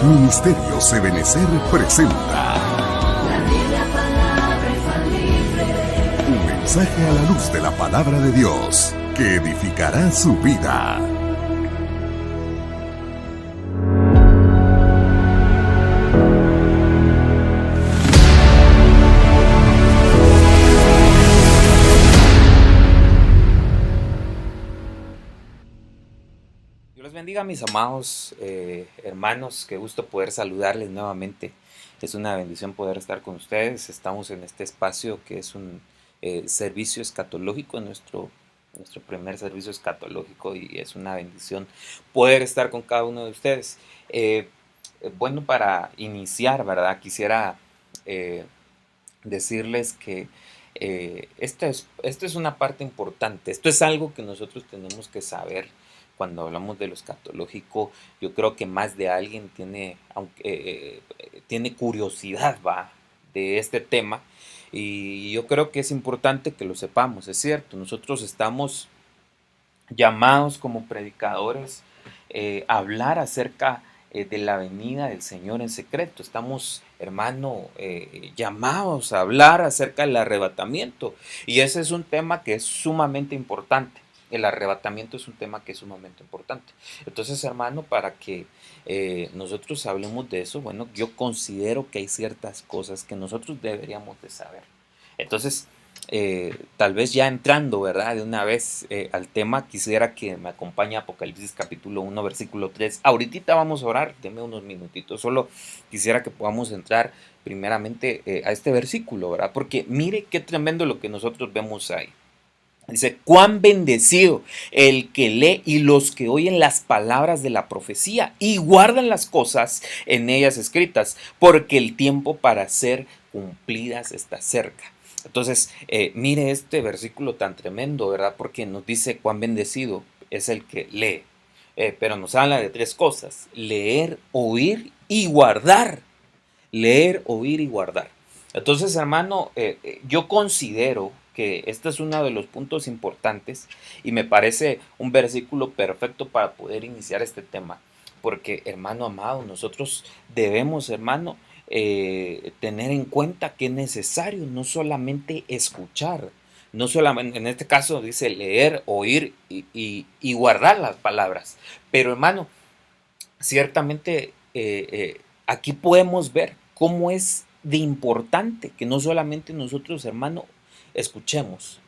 Ministerios Ebenecer presenta La Biblia, palabra infalible. un mensaje a la luz de la palabra de Dios que edificará su vida. Dios los bendiga, mis amados hermanos, qué gusto poder saludarles nuevamente. Es una bendición poder estar con ustedes. Estamos en este espacio que es un servicio escatológico, nuestro primer servicio escatológico, y es una bendición poder estar con cada uno de ustedes. Bueno, para iniciar, ¿verdad? Quisiera decirles que esto es una parte importante. Esto es algo que nosotros tenemos que saber. Cuando hablamos de lo escatológico, yo creo que más de alguien tiene curiosidad, va, de este tema, y yo creo que es importante que lo sepamos. Es cierto, nosotros estamos llamados como predicadores a hablar acerca de la venida del Señor en secreto. Estamos, hermano, llamados a hablar acerca del arrebatamiento, y ese es un tema que es sumamente importante. El arrebatamiento es un tema que es sumamente importante. Entonces, hermano, para que nosotros hablemos de eso, bueno, yo considero que hay ciertas cosas que nosotros deberíamos de saber. Entonces, tal vez ya entrando, ¿verdad? De una vez al tema, quisiera que me acompañe Apocalipsis capítulo 1, versículo 3. Ahorita vamos a orar, denme unos minutitos. Solo quisiera que podamos entrar primeramente a este versículo, ¿verdad? Porque mire qué tremendo lo que nosotros vemos ahí. Dice: cuán bendecido el que lee y los que oyen las palabras de la profecía y guardan las cosas en ellas escritas, porque el tiempo para ser cumplidas está cerca. Entonces, mire este versículo tan tremendo, ¿verdad? Porque nos dice cuán bendecido es el que lee. Pero nos habla de tres cosas: leer, oír y guardar. Leer, oír y guardar. Entonces, hermano, yo considero que este es uno de los puntos importantes, y me parece un versículo perfecto para poder iniciar este tema. Porque, hermano amado, nosotros debemos, hermano, tener en cuenta que es necesario no solamente escuchar, no solamente, en este caso dice leer, oír y guardar las palabras. Pero, hermano, ciertamente aquí podemos ver cómo es de importante que no solamente nosotros, hermano, escuchemos,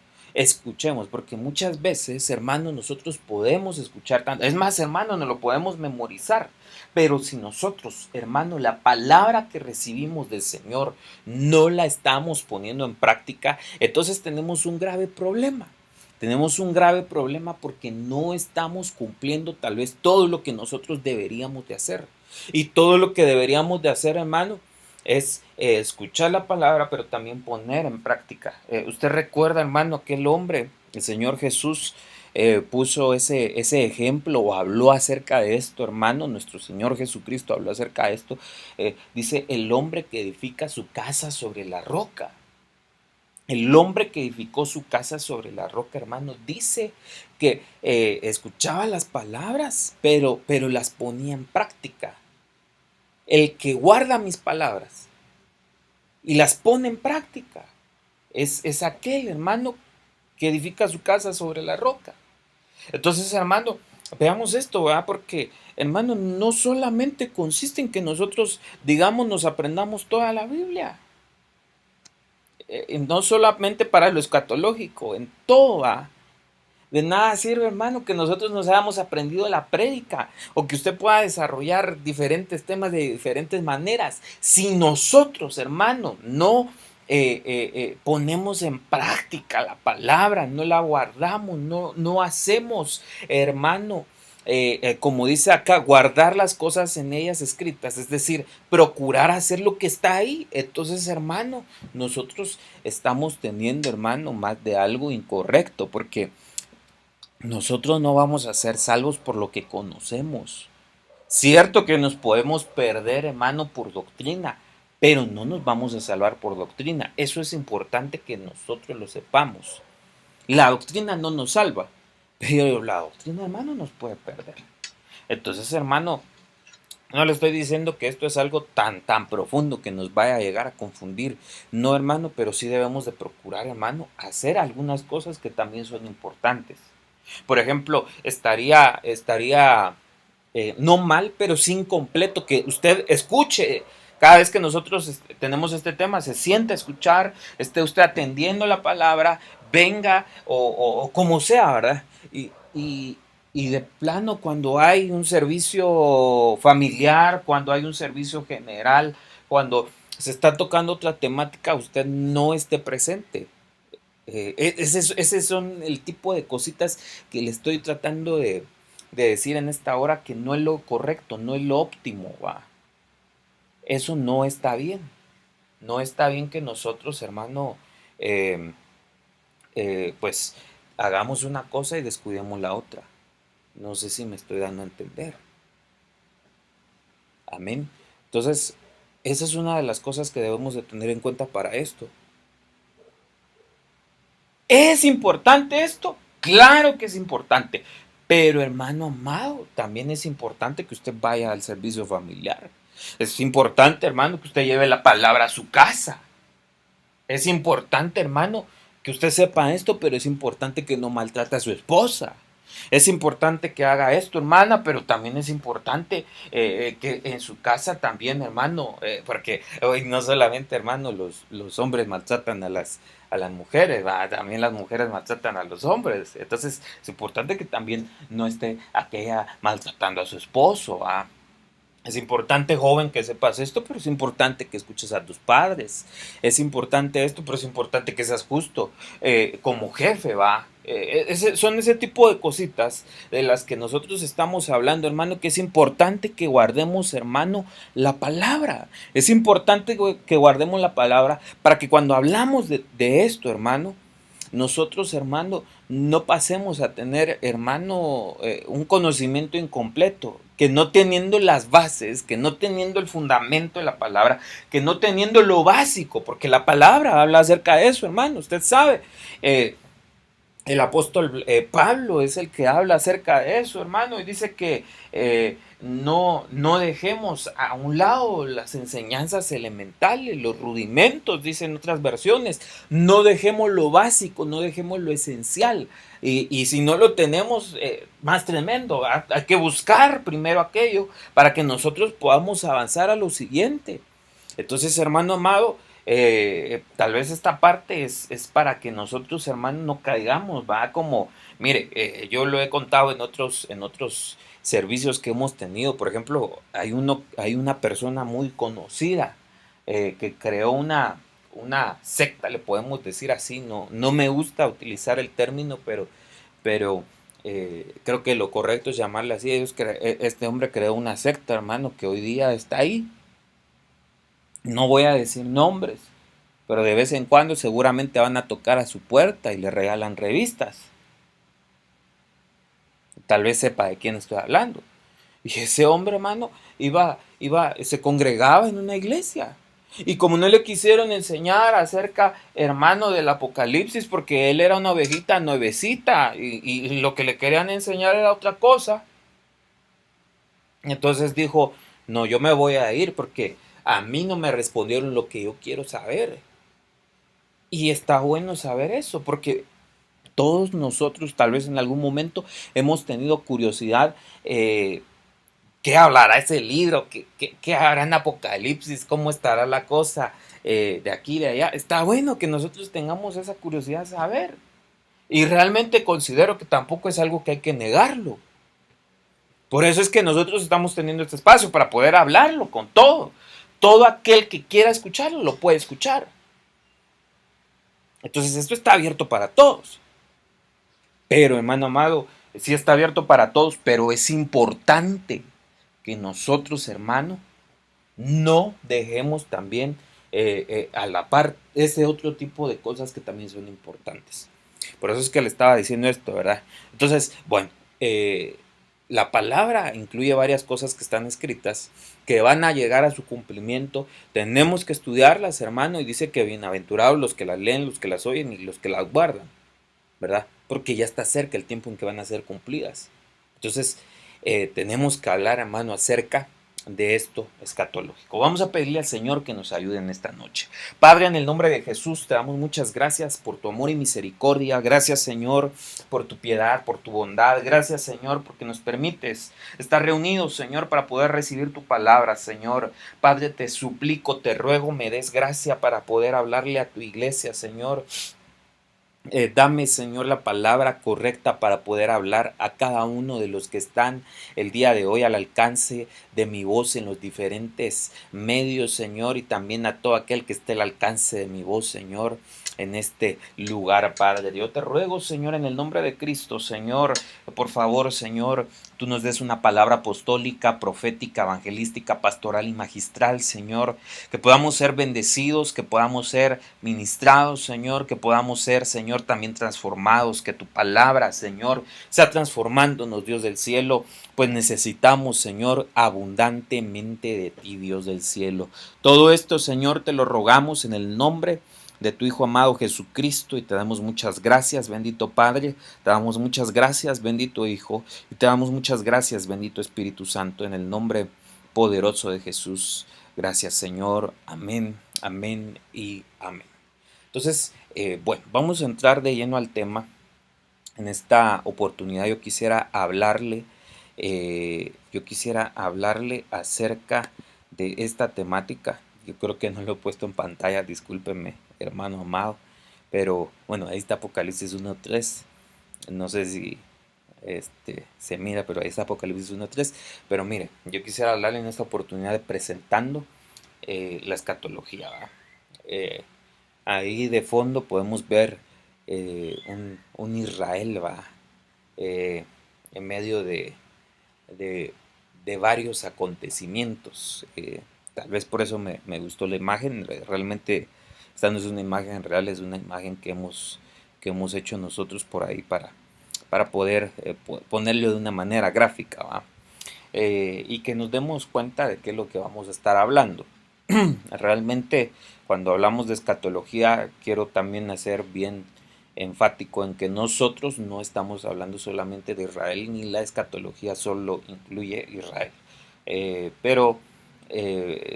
porque muchas veces, hermano, nosotros podemos escuchar tanto, es más, hermano, nos lo podemos memorizar, pero si nosotros, hermano, la palabra que recibimos del Señor no la estamos poniendo en práctica, entonces tenemos un grave problema. Tenemos un grave problema porque no estamos cumpliendo tal vez todo lo que nosotros deberíamos de hacer. Y todo lo que deberíamos de hacer, hermano, es escuchar la palabra, pero también poner en práctica. Usted recuerda, hermano, aquel hombre, el Señor Jesús, puso ese ejemplo o habló acerca de esto, hermano. Nuestro Señor Jesucristo habló acerca de esto. Dice: el hombre que edifica su casa sobre la roca. El hombre que edificó su casa sobre la roca, hermano, dice que escuchaba las palabras, pero las ponía en práctica. El que guarda mis palabras y las pone en práctica es aquel, hermano, que edifica su casa sobre la roca. Entonces, hermano, veamos esto, ¿verdad? Porque, hermano, no solamente consiste en que nosotros, digamos, nos aprendamos toda la Biblia. No solamente para lo escatológico, en todo, ¿va? De nada sirve, hermano, que nosotros nos hayamos aprendido la prédica o que usted pueda desarrollar diferentes temas de diferentes maneras. Si nosotros, hermano, no ponemos en práctica la palabra, no la guardamos, no hacemos, hermano, como dice acá, guardar las cosas en ellas escritas, es decir, procurar hacer lo que está ahí. Entonces, hermano, nosotros estamos teniendo, hermano, más de algo incorrecto, porque nosotros no vamos a ser salvos por lo que conocemos. Cierto que nos podemos perder, hermano, por doctrina, pero no nos vamos a salvar por doctrina. Eso es importante que nosotros lo sepamos. La doctrina no nos salva, pero la doctrina, hermano, nos puede perder. Entonces, hermano, No le estoy diciendo que esto es algo tan profundo que nos vaya a llegar a confundir. No, hermano, pero sí debemos de procurar, hermano, hacer algunas cosas que también son importantes. Por ejemplo, estaría no mal, pero sí incompleto que usted escuche. Cada vez que nosotros tenemos este tema, se siente a escuchar, esté usted atendiendo la palabra, venga o como sea, ¿verdad? Y de plano, cuando hay un servicio familiar, cuando hay un servicio general, cuando se está tocando otra temática, usted no esté presente. Ese son el tipo de cositas que le estoy tratando de decir en esta hora que no es lo correcto, no es lo óptimo, va. Eso no está bien. No está bien que nosotros, hermano, eh, pues hagamos una cosa y descuidemos la otra. No sé si me estoy dando a entender. Amén. Entonces, esa es una de las cosas que debemos de tener en cuenta para esto. ¿Es importante esto? Claro que es importante. Pero hermano amado, también es importante que usted vaya al servicio familiar. Es importante, hermano, que usted lleve la palabra a su casa. Es importante, hermano, que usted sepa esto, pero es importante que no maltrate a su esposa. Es importante que haga esto, hermana, pero también es importante que en su casa también, hermano, porque hoy no solamente, hermano, los hombres maltratan a las mujeres, ¿va? También las mujeres maltratan a los hombres. Entonces, es importante que también no esté aquella maltratando a su esposo, ¿va? Es importante, joven, que sepas esto, pero es importante que escuches a tus padres. Es importante esto, pero es importante que seas justo como jefe, va. Son ese tipo de cositas de las que nosotros estamos hablando, hermano, que es importante que guardemos, hermano, la palabra. Es importante que guardemos la palabra para que cuando hablamos de esto, hermano, nosotros, hermano, no pasemos a tener, hermano, un conocimiento incompleto, que no teniendo las bases, que no teniendo el fundamento de la palabra, que no teniendo lo básico, porque la palabra habla acerca de eso, hermano, usted sabe. El apóstol Pablo es el que habla acerca de eso, hermano, y dice que no dejemos a un lado las enseñanzas elementales, los rudimentos, dicen otras versiones. No dejemos lo básico, no dejemos lo esencial. Y si no lo tenemos, más tremendo, hay que buscar primero aquello para que nosotros podamos avanzar a lo siguiente. Entonces, hermano amado, tal vez esta parte es para que nosotros, hermanos, no caigamos, va como, mire, yo lo he contado en otros servicios que hemos tenido. Por ejemplo, hay una persona muy conocida que creó una secta, le podemos decir así. No me gusta utilizar el término, pero creo que lo correcto es llamarle así. Este hombre creó una secta, hermano, que hoy día está ahí. No voy a decir nombres, pero de vez en cuando seguramente van a tocar a su puerta y le regalan revistas. Tal vez sepa de quién estoy hablando. Y ese hombre, hermano, se congregaba en una iglesia. Y como no le quisieron enseñar acerca, hermano, del Apocalipsis, porque él era una ovejita nuevecita y lo que le querían enseñar era otra cosa, entonces dijo, no, yo me voy a ir porque a mí no me respondieron lo que yo quiero saber. Y está bueno saber eso, porque todos nosotros tal vez en algún momento hemos tenido curiosidad. ¿Qué hablará ese libro? ¿Qué habrá en Apocalipsis? ¿Cómo estará la cosa de aquí y de allá? Está bueno que nosotros tengamos esa curiosidad de saber. Y realmente considero que tampoco es algo que hay que negarlo. Por eso es que nosotros estamos teniendo este espacio para poder hablarlo con todo. Todo aquel que quiera escucharlo lo puede escuchar. Entonces esto está abierto para todos. Pero, hermano amado, sí está abierto para todos, pero es importante que nosotros, hermano, no dejemos también a la par ese otro tipo de cosas que también son importantes. Por eso es que le estaba diciendo esto, ¿verdad? Entonces, bueno, la palabra incluye varias cosas que están escritas, que van a llegar a su cumplimiento. Tenemos que estudiarlas, hermano, y dice que bienaventurados los que las leen, los que las oyen y los que las guardan, ¿verdad? Porque ya está cerca el tiempo en que van a ser cumplidas. Entonces, tenemos que hablar, hermano, acerca de esto escatológico. Vamos a pedirle al Señor que nos ayude en esta noche. Padre, en el nombre de Jesús te damos muchas gracias por tu amor y misericordia. Gracias, Señor, por tu piedad, por tu bondad. Gracias, Señor, porque nos permites estar reunidos, Señor, para poder recibir tu palabra, Señor. Padre, te suplico, te ruego, me des gracia para poder hablarle a tu iglesia, Señor. Dame, Señor, la palabra correcta para poder hablar a cada uno de los que están el día de hoy al alcance de mi voz en los diferentes medios, Señor, y también a todo aquel que esté al alcance de mi voz, Señor, en este lugar, Padre. Yo te ruego, Señor, en el nombre de Cristo, Señor, por favor, Señor, tú nos des una palabra apostólica, profética, evangelística, pastoral y magistral, Señor, que podamos ser bendecidos, que podamos ser ministrados, Señor, que podamos ser, Señor, también transformados, que tu palabra, Señor, sea transformándonos, Dios del cielo, pues necesitamos, Señor, abundantemente de ti, Dios del cielo. Todo esto, Señor, te lo rogamos en el nombre de tu Hijo amado Jesucristo, y te damos muchas gracias, bendito Padre, te damos muchas gracias, bendito Hijo, y te damos muchas gracias, bendito Espíritu Santo, en el nombre poderoso de Jesús. Gracias, Señor. Amén, amén y amén. Entonces, bueno, vamos a entrar de lleno al tema. En esta oportunidad yo quisiera hablarle acerca de esta temática. Yo creo que no lo he puesto en pantalla, discúlpenme, hermano amado, pero bueno, ahí está Apocalipsis 1:3. No sé si se mira, pero ahí está Apocalipsis 1:3. Pero mire, yo quisiera hablarle en esta oportunidad de presentando la escatología, ¿verdad? Ahí de fondo podemos ver un Israel, ¿va? En medio de varios acontecimientos. Tal vez por eso me gustó la imagen. Realmente esta no es una imagen real, es una imagen que hemos hecho nosotros por ahí para poder ponerlo de una manera gráfica, ¿va? Y que nos demos cuenta de qué es lo que vamos a estar hablando. Realmente, cuando hablamos de escatología, quiero también hacer bien enfático en que nosotros no estamos hablando solamente de Israel, ni la escatología solo incluye Israel. Pero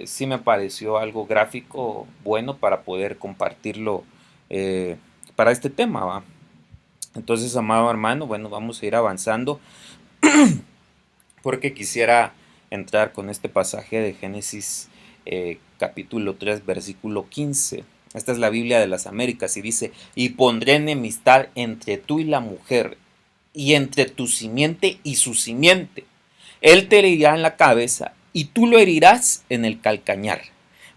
sí me pareció algo gráfico bueno para poder compartirlo para este tema, ¿va? Entonces, amado hermano, bueno, vamos a ir avanzando porque quisiera entrar con este pasaje de Génesis capítulo 3, versículo 15. Esta es la Biblia de las Américas y dice: y pondré enemistad entre tú y la mujer, y entre tu simiente y su simiente. Él te herirá en la cabeza y tú lo herirás en el calcañar.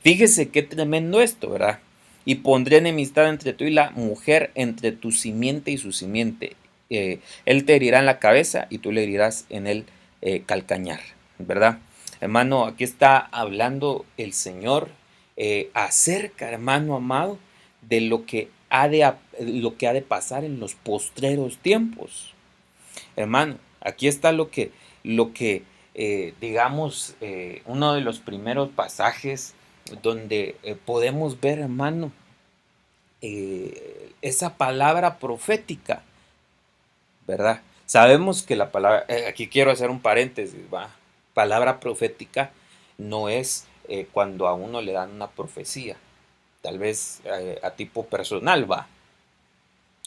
Fíjese qué tremendo esto, ¿verdad? Y pondré enemistad entre tú y la mujer, entre tu simiente y su simiente. Él te herirá en la cabeza y tú le herirás en el calcañar, ¿verdad? Hermano, aquí está hablando el Señor acerca, hermano amado, de lo que ha de pasar en los postreros tiempos. Hermano, aquí está lo que digamos, uno de los primeros pasajes donde podemos ver, hermano, esa palabra profética, ¿verdad? Sabemos que la palabra, aquí quiero hacer un paréntesis, ¿va? Palabra profética no es cuando a uno le dan una profecía, tal vez a tipo personal, ¿va?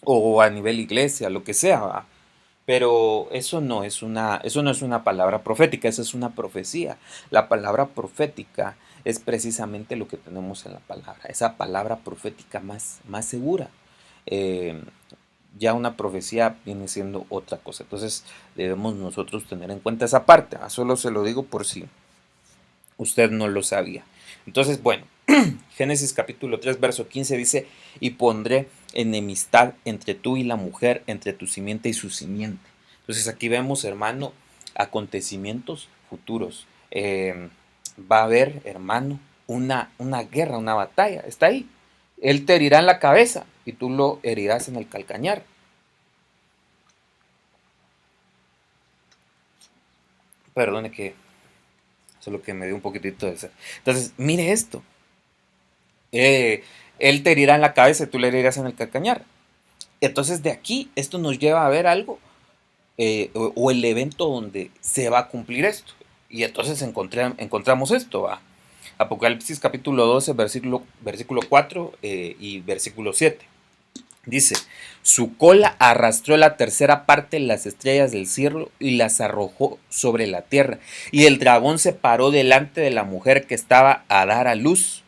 O a nivel iglesia, lo que sea, ¿va? Pero eso no es una palabra profética, eso es una profecía. La palabra profética es precisamente lo que tenemos en la palabra, esa palabra profética más segura. Ya una profecía viene siendo otra cosa. Entonces debemos nosotros tener en cuenta esa parte. Solo se lo digo por si usted no lo sabía. Entonces, bueno, Génesis capítulo 3, verso 15 dice: y pondré enemistad entre tú y la mujer, entre tu simiente y su simiente. Entonces aquí vemos, hermano, acontecimientos futuros. Va a haber, hermano, una guerra, una batalla. Está ahí. Él te herirá en la cabeza y tú lo herirás en el calcañar. Perdone que solo que me dio un poquitito de sed. Entonces, mire esto. Él te herirá en la cabeza y tú le herirás en el calcañar. Entonces, de aquí, esto nos lleva a ver algo, o el evento donde se va a cumplir esto. Y entonces encontramos esto, ¿va? Apocalipsis capítulo 12, versículo 4 y versículo 7. Dice, su cola arrastró la tercera parte de las estrellas del cielo y las arrojó sobre la tierra. Y el dragón se paró delante de la mujer que estaba a dar a luz,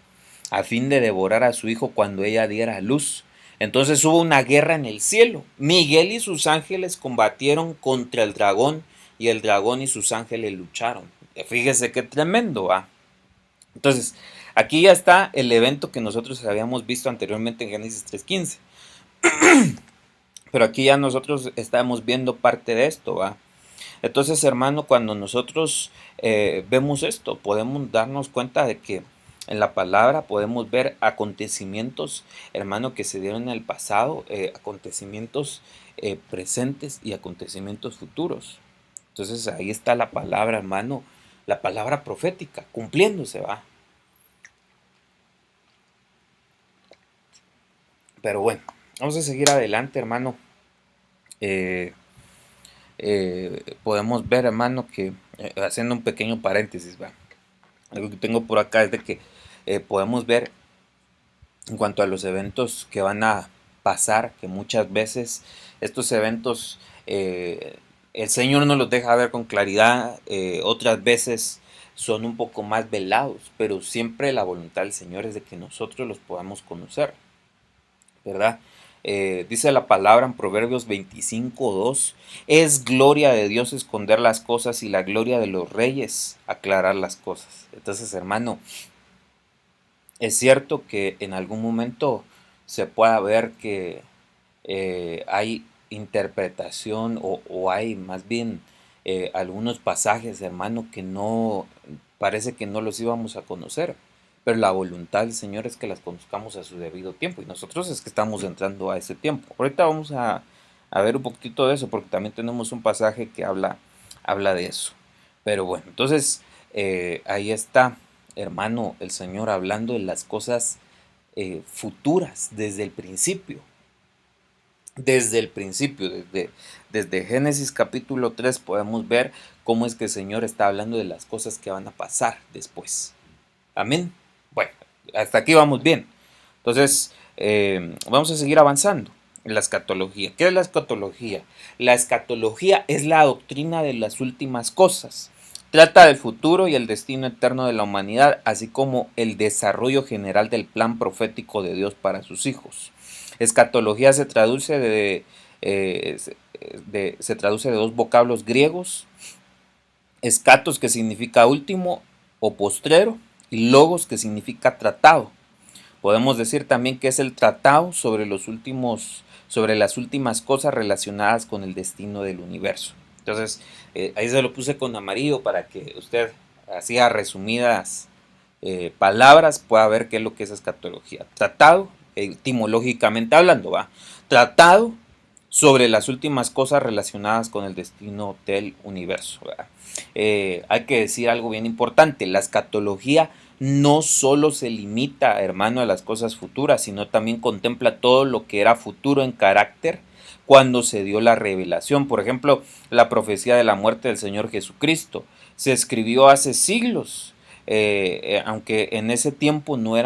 a fin de devorar a su hijo cuando ella diera a luz. Entonces hubo una guerra en el cielo. Miguel y sus ángeles combatieron contra el dragón y el dragón y sus ángeles lucharon. Fíjese qué tremendo, ¿va? Entonces, aquí ya está el evento que nosotros habíamos visto anteriormente en Génesis 3:15. Pero aquí ya nosotros estamos viendo parte de esto, ¿va? Entonces, hermano, cuando nosotros vemos esto, podemos darnos cuenta de que en la palabra podemos ver acontecimientos, hermano, que se dieron en el pasado, acontecimientos presentes y acontecimientos futuros. Entonces, ahí está la palabra, hermano, la palabra profética, cumpliéndose, ¿va? Pero bueno, vamos a seguir adelante, hermano. Eh, Podemos ver, hermano, que haciendo un pequeño paréntesis, ¿va? Algo que tengo por acá es de que podemos ver en cuanto a los eventos que van a pasar, que muchas veces estos eventos el Señor no los deja ver con claridad, otras veces son un poco más velados, pero siempre la voluntad del Señor es de que nosotros los podamos conocer, ¿verdad? Dice la palabra en Proverbios 25:2, es gloria de Dios esconder las cosas y la gloria de los reyes aclarar las cosas. Entonces, hermano, es cierto que en algún momento se pueda ver que hay interpretación o hay más bien algunos pasajes, hermano, que no, parece que no los íbamos a conocer. Pero la voluntad del Señor es que las conozcamos a su debido tiempo y nosotros es que estamos entrando a ese tiempo. Ahorita vamos a ver un poquito de eso porque también tenemos un pasaje que habla de eso. Pero bueno, entonces ahí está, hermano, el Señor hablando de las cosas futuras desde el principio. Desde el principio, desde Génesis capítulo 3 podemos ver cómo es que el Señor está hablando de las cosas que van a pasar después. Amén. Bueno, hasta aquí vamos bien. Entonces, vamos a seguir avanzando en la escatología. ¿Qué es la escatología? La escatología es la doctrina de las últimas cosas. Trata del futuro y el destino eterno de la humanidad, así como el desarrollo general del plan profético de Dios para sus hijos. Escatología se traduce se traduce de dos vocablos griegos, escatos, que significa último o postrero, y logos, que significa tratado. Podemos decir también que es el tratado sobre las últimas cosas relacionadas con el destino del universo. Entonces, ahí se lo puse con amarillo para que usted, así a resumidas palabras, pueda ver qué es lo que es escatología. Tratado, etimológicamente hablando, ¿va? Tratado sobre las últimas cosas relacionadas con el destino del universo, ¿verdad? Hay que decir algo bien importante, la escatología no solo se limita, hermano, a las cosas futuras, sino también contempla todo lo que era futuro en carácter cuando se dio la revelación. Por ejemplo, la profecía de la muerte del Señor Jesucristo se escribió hace siglos, aunque en ese tiempo no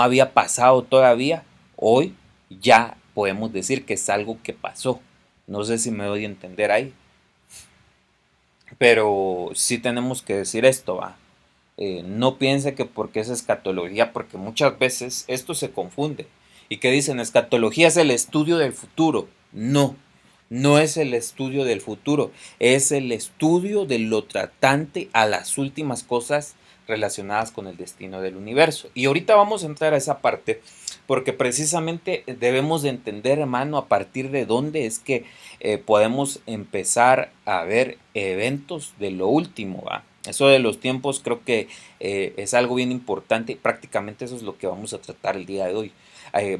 había pasado todavía. Hoy ya podemos decir que es algo que pasó. No sé si me doy a entender ahí. Pero sí tenemos que decir esto, ¿va? No piense que porque es escatología, porque muchas veces esto se confunde. ¿Y qué dicen? Escatología es el estudio del futuro. No, no es el estudio del futuro, es el estudio de lo tratante a las últimas cosas relacionadas con el destino del universo. Y ahorita vamos a entrar a esa parte porque precisamente debemos de entender, hermano, a partir de dónde es que podemos empezar a ver eventos de lo último, ¿va? Eso de los tiempos creo que es algo bien importante y prácticamente eso es lo que vamos a tratar el día de hoy.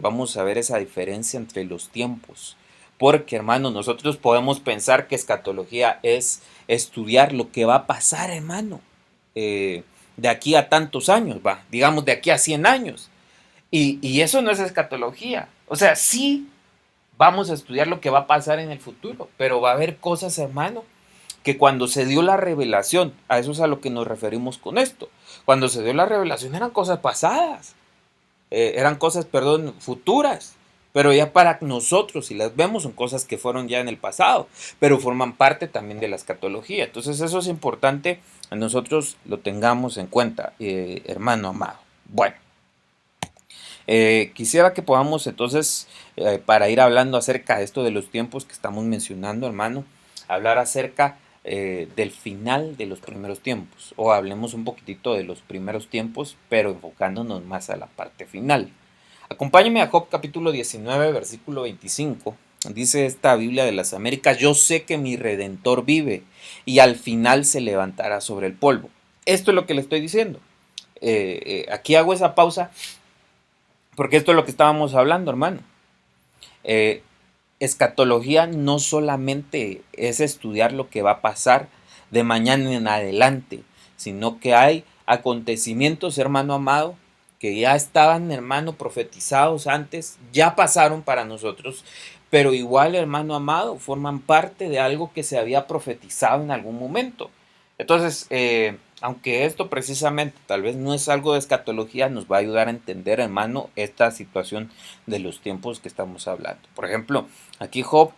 Vamos a ver esa diferencia entre los tiempos. Porque, hermano, nosotros podemos pensar que escatología es estudiar lo que va a pasar, hermano, de aquí a tantos años, va, digamos de aquí a 100 años. Y eso no es escatología. O sea, sí vamos a estudiar lo que va a pasar en el futuro, pero va a haber cosas, hermano, que cuando se dio la revelación, a eso es a lo que nos referimos con esto, cuando se dio la revelación eran cosas pasadas, eran cosas, perdón, futuras, pero ya para nosotros, si las vemos, son cosas que fueron ya en el pasado, pero forman parte también de la escatología. Entonces eso es importante, nosotros lo tengamos en cuenta, hermano amado. Bueno, quisiera que podamos entonces, para ir hablando acerca de esto de los tiempos que estamos mencionando, hermano, hablar acerca del final de los primeros tiempos, o hablemos un poquitito de los primeros tiempos, pero enfocándonos más a la parte final. Acompáñame a Job capítulo 19, versículo 25. Dice esta Biblia de las Américas: yo sé que mi Redentor vive y al final se levantará sobre el polvo. Esto es lo que le estoy diciendo. Aquí hago esa pausa porque esto es lo que estábamos hablando, hermano. Escatología no solamente es estudiar lo que va a pasar de mañana en adelante, sino que hay acontecimientos, hermano amado, que ya estaban, hermano, profetizados antes, ya pasaron para nosotros, pero igual, hermano amado, forman parte de algo que se había profetizado en algún momento. Entonces, aunque esto precisamente tal vez no es algo de escatología, nos va a ayudar a entender, hermano, esta situación de los tiempos que estamos hablando. Por ejemplo, aquí Job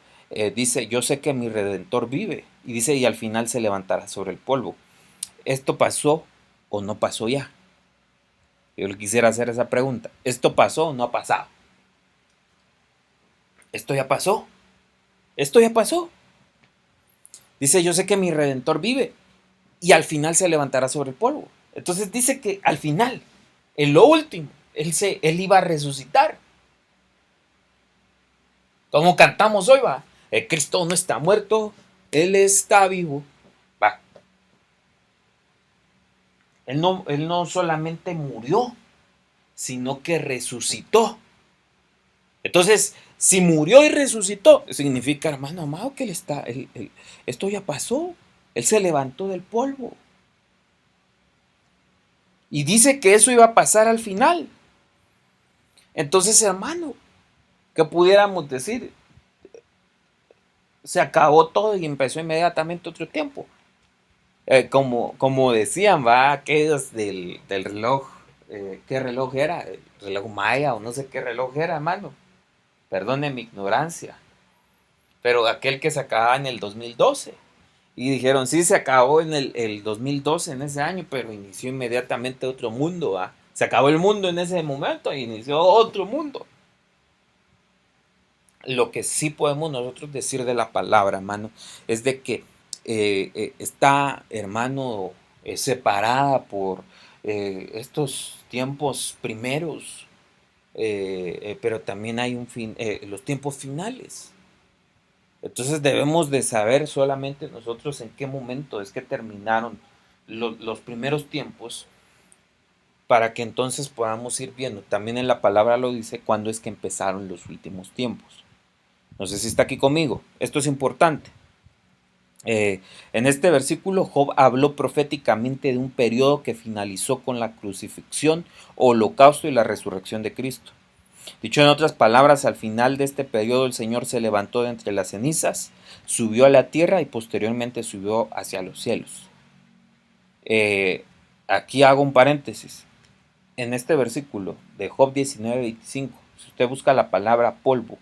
dice: yo sé que mi Redentor vive, y dice: y al final se levantará sobre el polvo. ¿Esto pasó o no pasó ya? Yo le quisiera hacer esa pregunta. ¿Esto pasó o no ha pasado? ¿Esto ya pasó? ¿Esto ya pasó? Dice: yo sé que mi Redentor vive y al final se levantará sobre el polvo. Entonces dice que al final, en lo último, él iba a resucitar. Como cantamos hoy, va. Cristo no está muerto, Él está vivo. Va. Él no solamente murió, sino que resucitó. Entonces, si murió y resucitó, significa, hermano amado, que esto ya pasó. Él se levantó del polvo. Y dice que eso iba a pasar al final. Entonces, hermano, ¿qué pudiéramos decir? Se acabó todo y empezó inmediatamente otro tiempo. Como decían, va, aquellos del reloj, ¿qué reloj era? El reloj maya o no sé qué reloj era, hermano. Perdone mi ignorancia. Pero aquel que se acababa en el 2012. Y dijeron: sí, se acabó en el 2012, en ese año, pero inició inmediatamente otro mundo, ¿va? Se acabó el mundo en ese momento e inició otro mundo. Lo que sí podemos nosotros decir de la palabra, hermano, es de que está, hermano, separada por estos tiempos primeros, pero también hay los tiempos finales. Entonces debemos de saber solamente nosotros en qué momento es que terminaron los primeros tiempos, para que entonces podamos ir viendo. También en la palabra lo dice cuándo es que empezaron los últimos tiempos. No sé si está aquí conmigo. Esto es importante. En este versículo Job habló proféticamente de un periodo que finalizó con la crucifixión, holocausto y la resurrección de Cristo. Dicho en otras palabras, al final de este periodo el Señor se levantó de entre las cenizas, subió a la tierra y posteriormente subió hacia los cielos. Aquí hago un paréntesis. En este versículo de Job 19:25, si usted busca la palabra polvo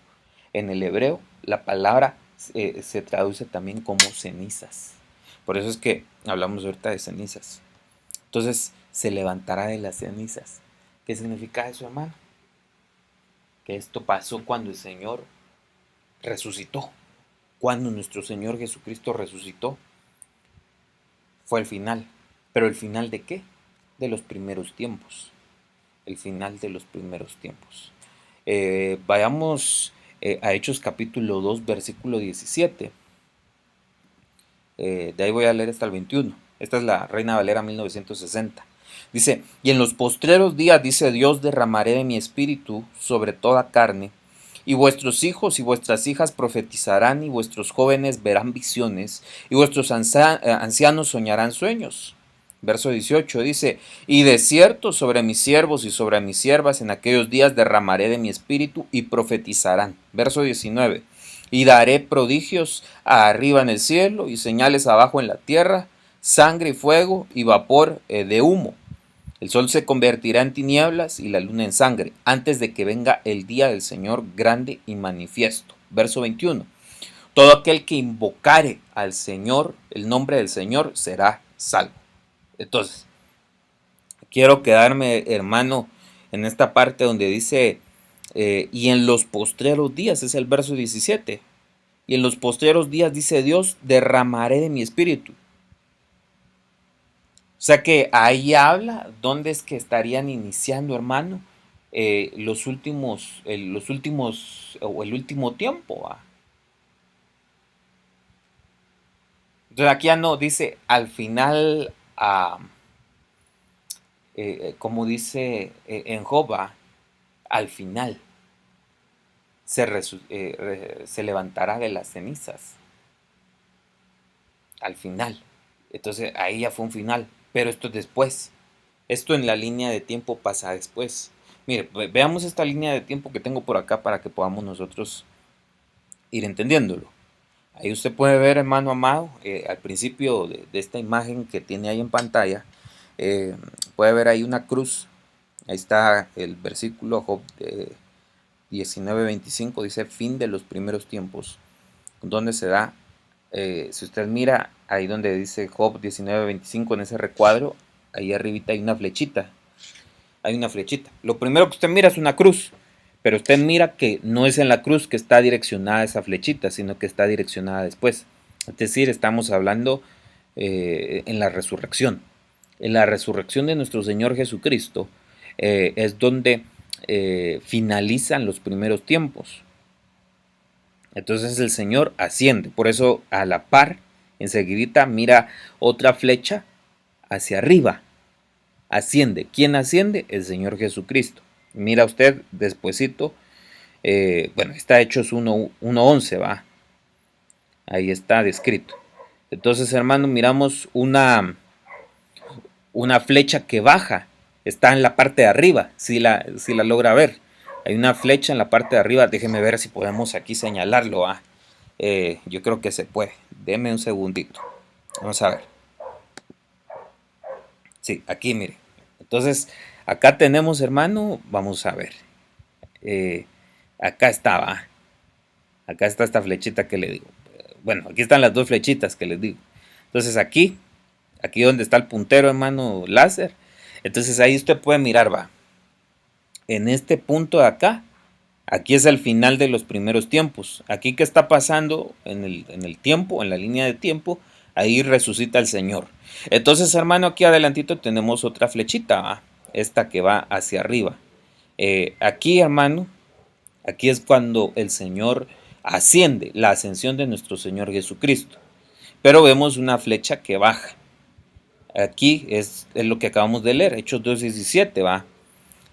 en el hebreo, la palabra se traduce también como cenizas. Por eso es que hablamos ahorita de cenizas. Entonces, se levantará de las cenizas. ¿Qué significa eso, hermano? Que esto pasó cuando el Señor resucitó. Cuando nuestro Señor Jesucristo resucitó, fue el final. ¿Pero el final de qué? De los primeros tiempos. El final de los primeros tiempos. Vayamos a Hechos capítulo 2, versículo 17. De ahí voy a leer hasta el 21. Esta es la Reina Valera 1960. Dice: y en los postreros días, dice Dios, derramaré de mi espíritu sobre toda carne, y vuestros hijos y vuestras hijas profetizarán, y vuestros jóvenes verán visiones, y vuestros ancianos soñarán sueños. Verso 18 dice: y de cierto sobre mis siervos y sobre mis siervas en aquellos días derramaré de mi espíritu y profetizarán. Verso 19: Y daré prodigios arriba en el cielo y señales abajo en la tierra, sangre y fuego y vapor de humo. El sol se convertirá en tinieblas y la luna en sangre, antes de que venga el día del Señor grande y manifiesto. Verso 21. Todo aquel que invocare al Señor, el nombre del Señor, será salvo. Entonces, quiero quedarme, hermano, en esta parte donde dice, y en los postreros días, es el verso 17. Y en los postreros días, dice Dios, derramaré de mi espíritu. O sea que ahí habla dónde es que estarían iniciando, hermano, los últimos, o el último tiempo. ¿Va? Entonces aquí ya no dice al final, como dice en Job, ¿va? Al final se levantará de las cenizas. Al final. Entonces ahí ya fue un final. Pero esto es después. Esto en la línea de tiempo pasa después. Mire, veamos esta línea de tiempo que tengo por acá para que podamos nosotros ir entendiéndolo. Ahí usted puede ver, hermano amado, al principio de esta imagen que tiene ahí en pantalla, puede ver ahí una cruz. Ahí está el versículo Job 19:25, dice fin de los primeros tiempos, donde se da, si usted mira ahí donde dice Job 19:25 en ese recuadro, ahí arribita hay una flechita. Hay una flechita. Lo primero que usted mira es una cruz, pero usted mira que no es en la cruz que está direccionada esa flechita, sino que está direccionada después. Es decir, estamos hablando en la resurrección. En la resurrección de nuestro Señor Jesucristo es donde finalizan los primeros tiempos. Entonces el Señor asciende. Por eso a la par, enseguidita mira otra flecha hacia arriba. Asciende. ¿Quién asciende? El Señor Jesucristo. Mira usted despuesito, bueno, está Hechos 1:11, va. Ahí está descrito. Entonces, hermano, miramos una flecha que baja. Está en la parte de arriba, si la logra ver. Hay una flecha en la parte de arriba. Déjeme ver si podemos aquí señalarlo, va. Yo creo que se puede. Deme un segundito. Vamos a ver. Sí, aquí mire. Entonces, acá tenemos, hermano, vamos a ver. Acá estaba. Acá está esta flechita que le digo. Bueno, aquí están las dos flechitas que les digo. Entonces aquí donde está el puntero, hermano, láser. Entonces ahí usted puede mirar, va. En este punto de acá, aquí es el final de los primeros tiempos. Aquí que está pasando en el tiempo, en la línea de tiempo, ahí resucita el Señor. Entonces, hermano, aquí adelantito tenemos otra flechita, ¿va? Esta que va hacia arriba. Aquí, hermano, aquí es cuando el Señor asciende, la ascensión de nuestro Señor Jesucristo. Pero vemos una flecha que baja. Aquí es lo que acabamos de leer, Hechos 2:17, ¿va?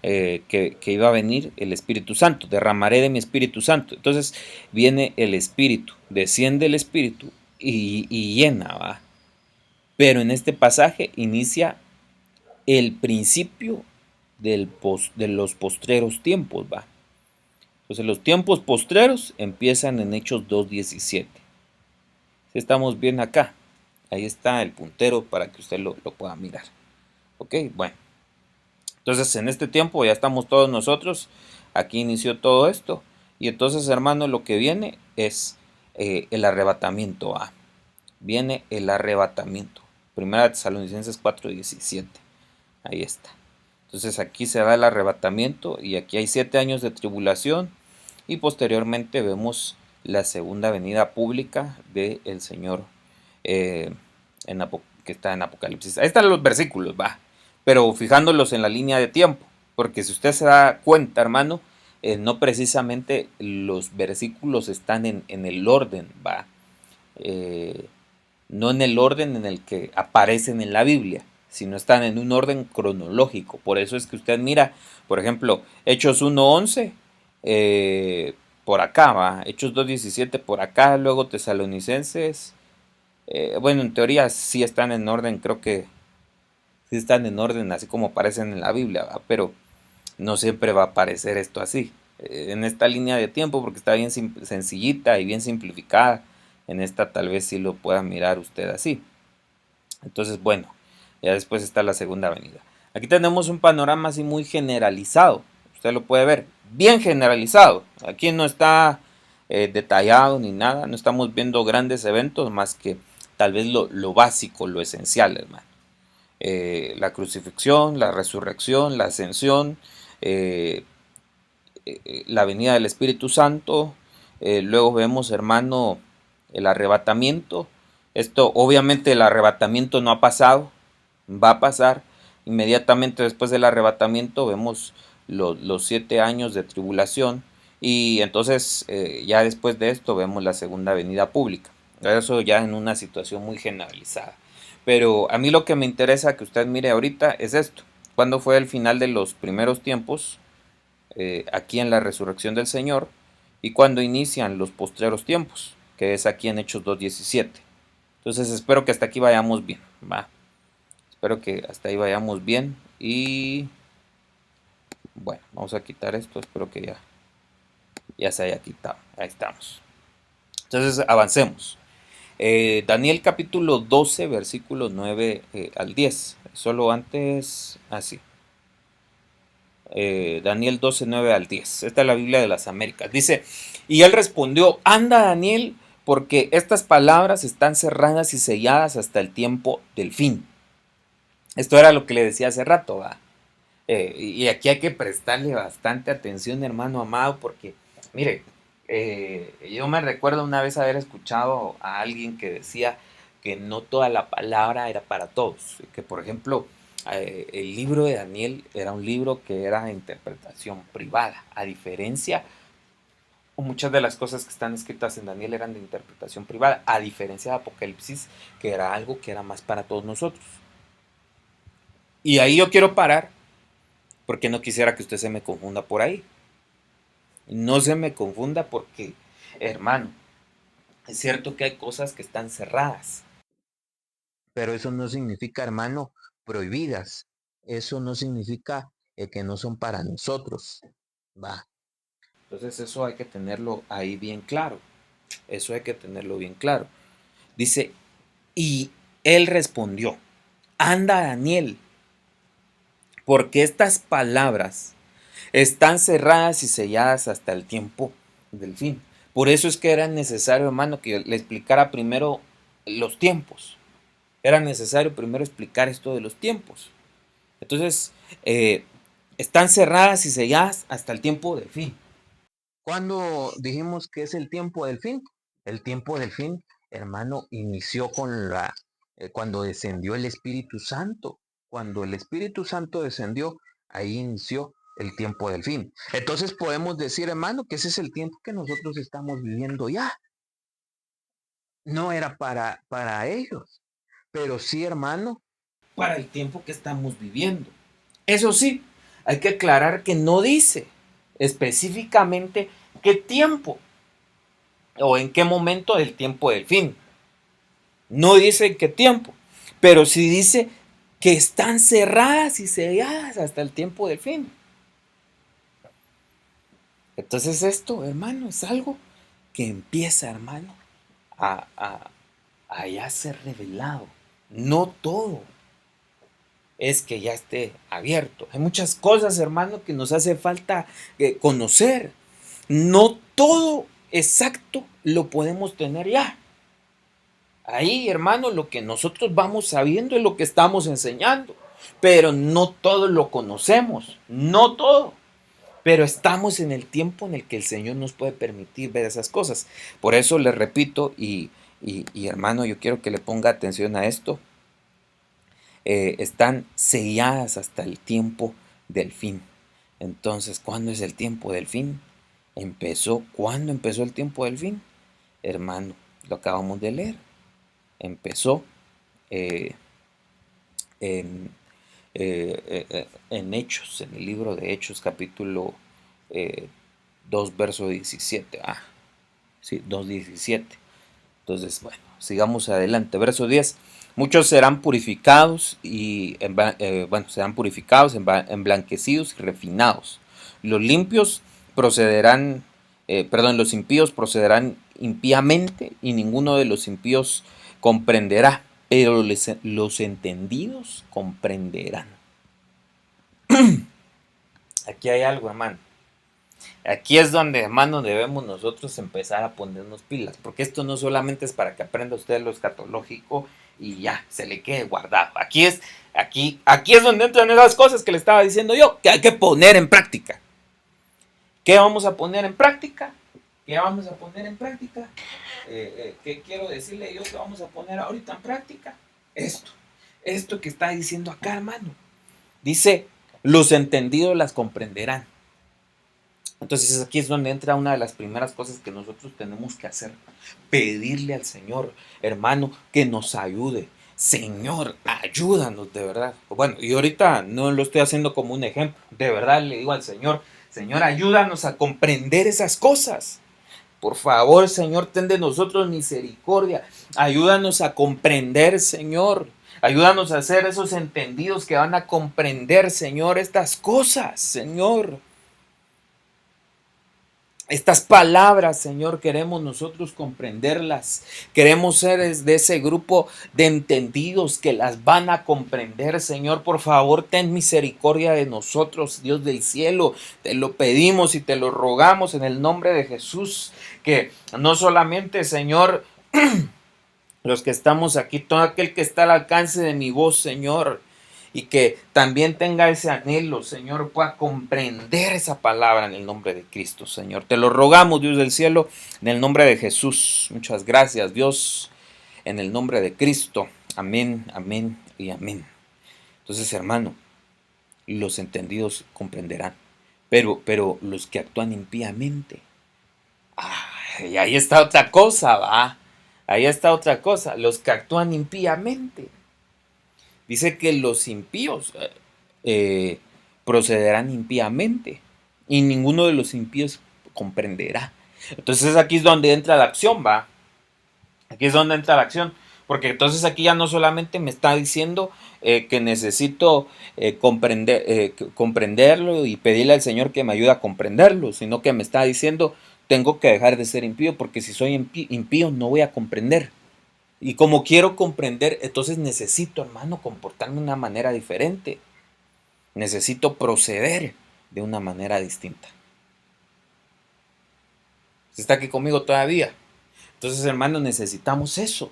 Que iba a venir el Espíritu Santo, derramaré de mi Espíritu Santo. Entonces viene el Espíritu, desciende el Espíritu y llena, ¿va? Pero en este pasaje inicia el principio de los postreros tiempos, ¿va? Entonces los tiempos postreros empiezan en Hechos 2:17. Estamos bien acá. Ahí está el puntero para que usted lo pueda mirar. Ok, bueno. Entonces en este tiempo ya estamos todos nosotros. Aquí inició todo esto. Y entonces, hermano, lo que viene es el arrebatamiento. Viene el arrebatamiento. Primera Tesalonicenses 4:17. Ahí está. Entonces aquí se da el arrebatamiento y aquí hay 7 años de tribulación y posteriormente vemos la segunda venida pública del Señor que está en Apocalipsis. Ahí están los versículos, va, pero fijándolos en la línea de tiempo, porque si usted se da cuenta, hermano, no precisamente los versículos están en el orden, va, no en el orden en el que aparecen en la Biblia, sino están en un orden cronológico. Por eso es que usted mira, por ejemplo, Hechos 1:11, por acá, va, Hechos 2:17 por acá, luego Tesalonicenses, bueno, en teoría sí están en orden, creo que sí están en orden así como aparecen en la Biblia, ¿va? Pero no siempre va a aparecer esto así. en esta línea de tiempo porque está bien sencillita y bien simplificada. En esta tal vez sí lo pueda mirar usted así. Entonces, bueno, ya después está la segunda venida. Aquí tenemos un panorama así muy generalizado. Usted lo puede ver, bien generalizado. Aquí no está detallado ni nada. No estamos viendo grandes eventos más que tal vez lo básico, lo esencial, hermano. La crucifixión, la resurrección, la ascensión, eh, la venida del Espíritu Santo. Luego vemos, hermano, el arrebatamiento. Esto, obviamente, el arrebatamiento no ha pasado, va a pasar. Inmediatamente después del arrebatamiento vemos los 7 años de tribulación y entonces ya después de esto vemos la segunda venida pública. Eso ya en una situación muy generalizada. Pero a mí lo que me interesa que usted mire ahorita es esto. ¿Cuándo fue el final de los primeros tiempos? Aquí en la resurrección del Señor. Y cuándo inician los postreros tiempos, que es aquí en Hechos 2:17. Entonces espero que hasta aquí vayamos bien. Va. Espero que hasta ahí vayamos bien. Y bueno, vamos a quitar esto. Espero que ya se haya quitado. Ahí estamos. Entonces avancemos. Daniel capítulo 12, versículos 9 al 10. Solo antes, así. Daniel 12, 9 al 10. Esta es la Biblia de las Américas. Dice, y él respondió, anda Daniel, porque estas palabras están cerradas y selladas hasta el tiempo del fin. Esto era lo que le decía hace rato, ¿va? Y aquí hay que prestarle bastante atención, hermano amado, porque, mire, yo me recuerdo una vez haber escuchado a alguien que decía que no toda la palabra era para todos, que por ejemplo, el libro de Daniel era un libro que era de interpretación privada, a diferencia, o muchas de las cosas que están escritas en Daniel eran de interpretación privada, a diferencia de Apocalipsis, que era algo que era más para todos nosotros. Y ahí yo quiero parar, porque no quisiera que usted se me confunda por ahí. No se me confunda porque, hermano, es cierto que hay cosas que están cerradas. Pero eso no significa, hermano, prohibidas. Eso no significa que no son para nosotros. Va. Entonces eso hay que tenerlo ahí bien claro. Eso hay que tenerlo bien claro. Dice, y él respondió, anda Daniel, porque estas palabras están cerradas y selladas hasta el tiempo del fin. Por eso es que era necesario, hermano, que le explicara primero los tiempos. Era necesario primero explicar esto de los tiempos. Entonces, están cerradas y selladas hasta el tiempo del fin. ¿Cuándo dijimos que es el tiempo del fin? El tiempo del fin, hermano, inició cuando descendió el Espíritu Santo. Cuando el Espíritu Santo descendió, ahí inició el tiempo del fin. Entonces podemos decir, hermano, que ese es el tiempo que nosotros estamos viviendo ya. No era para ellos, pero sí, hermano, para el tiempo que estamos viviendo. Eso sí, hay que aclarar que no dice específicamente qué tiempo o en qué momento del tiempo del fin. No dice en qué tiempo, pero sí dice que están cerradas y selladas hasta el tiempo del fin. Entonces esto, hermano, es algo que empieza, hermano, a ya ser revelado. No todo es que ya esté abierto. Hay muchas cosas, hermano, que nos hace falta conocer. No todo exacto lo podemos tener ya. Ahí, hermano, lo que nosotros vamos sabiendo es lo que estamos enseñando. Pero no todo lo conocemos. No todo. Pero estamos en el tiempo en el que el Señor nos puede permitir ver esas cosas. Por eso les repito, y hermano, yo quiero que le ponga atención a esto. Están selladas hasta el tiempo del fin. Entonces, ¿cuándo es el tiempo del fin? ¿Cuándo empezó el tiempo del fin? Hermano, lo acabamos de leer. Empezó en Hechos, en el libro de Hechos, capítulo 2, verso 17. Sí, 2:17. Entonces, bueno, sigamos adelante. Verso 10. Muchos serán purificados serán purificados, emblanquecidos y refinados. Los limpios los impíos procederán impíamente y ninguno de los impíos comprenderá, pero los entendidos comprenderán. Aquí hay algo, hermano. Aquí es donde, hermano, debemos nosotros empezar a ponernos pilas, porque esto no solamente es para que aprenda usted lo escatológico y ya, se le quede guardado. Aquí es donde entran esas cosas que le estaba diciendo yo, que hay que poner en práctica. ¿Qué vamos a poner en práctica? ¿Qué vamos a poner en práctica? ¿Qué quiero decirle yo que vamos a poner ahorita en práctica? Esto que está diciendo acá, hermano. Dice, los entendidos las comprenderán. Entonces aquí es donde entra una de las primeras cosas que nosotros tenemos que hacer. Pedirle al Señor, hermano, que nos ayude. Señor, ayúdanos de verdad. Bueno, y ahorita no lo estoy haciendo como un ejemplo. De verdad le digo al Señor, Señor, ayúdanos a comprender esas cosas. Por favor, Señor, ten de nosotros misericordia. Ayúdanos a comprender, Señor. Ayúdanos a ser esos entendidos que van a comprender, Señor, estas cosas, Señor. Estas palabras, Señor, queremos nosotros comprenderlas. Queremos ser de ese grupo de entendidos que las van a comprender, Señor. Por favor, ten misericordia de nosotros, Dios del cielo. Te lo pedimos y te lo rogamos en el nombre de Jesús. Que no solamente, Señor, los que estamos aquí, todo aquel que está al alcance de mi voz, Señor, y que también tenga ese anhelo, Señor, pueda comprender esa palabra en el nombre de Cristo, Señor. Te lo rogamos, Dios del cielo, en el nombre de Jesús. Muchas gracias, Dios, en el nombre de Cristo. Amén, amén y amén. Entonces, hermano, los entendidos comprenderán, pero los que actúan impíamente, y ahí está otra cosa, va. Ahí está otra cosa, los que actúan impíamente. Dice que los impíos procederán impíamente y ninguno de los impíos comprenderá. Entonces aquí es donde entra la acción, va. Aquí es donde entra la acción. Porque entonces aquí ya no solamente me está diciendo que necesito comprenderlo y pedirle al Señor que me ayude a comprenderlo, sino que me está diciendo tengo que dejar de ser impío, porque si soy impío no voy a comprender. Y como quiero comprender, entonces necesito, hermano, comportarme de una manera diferente. Necesito proceder de una manera distinta. ¿Se está aquí conmigo todavía? Entonces, hermano, necesitamos eso.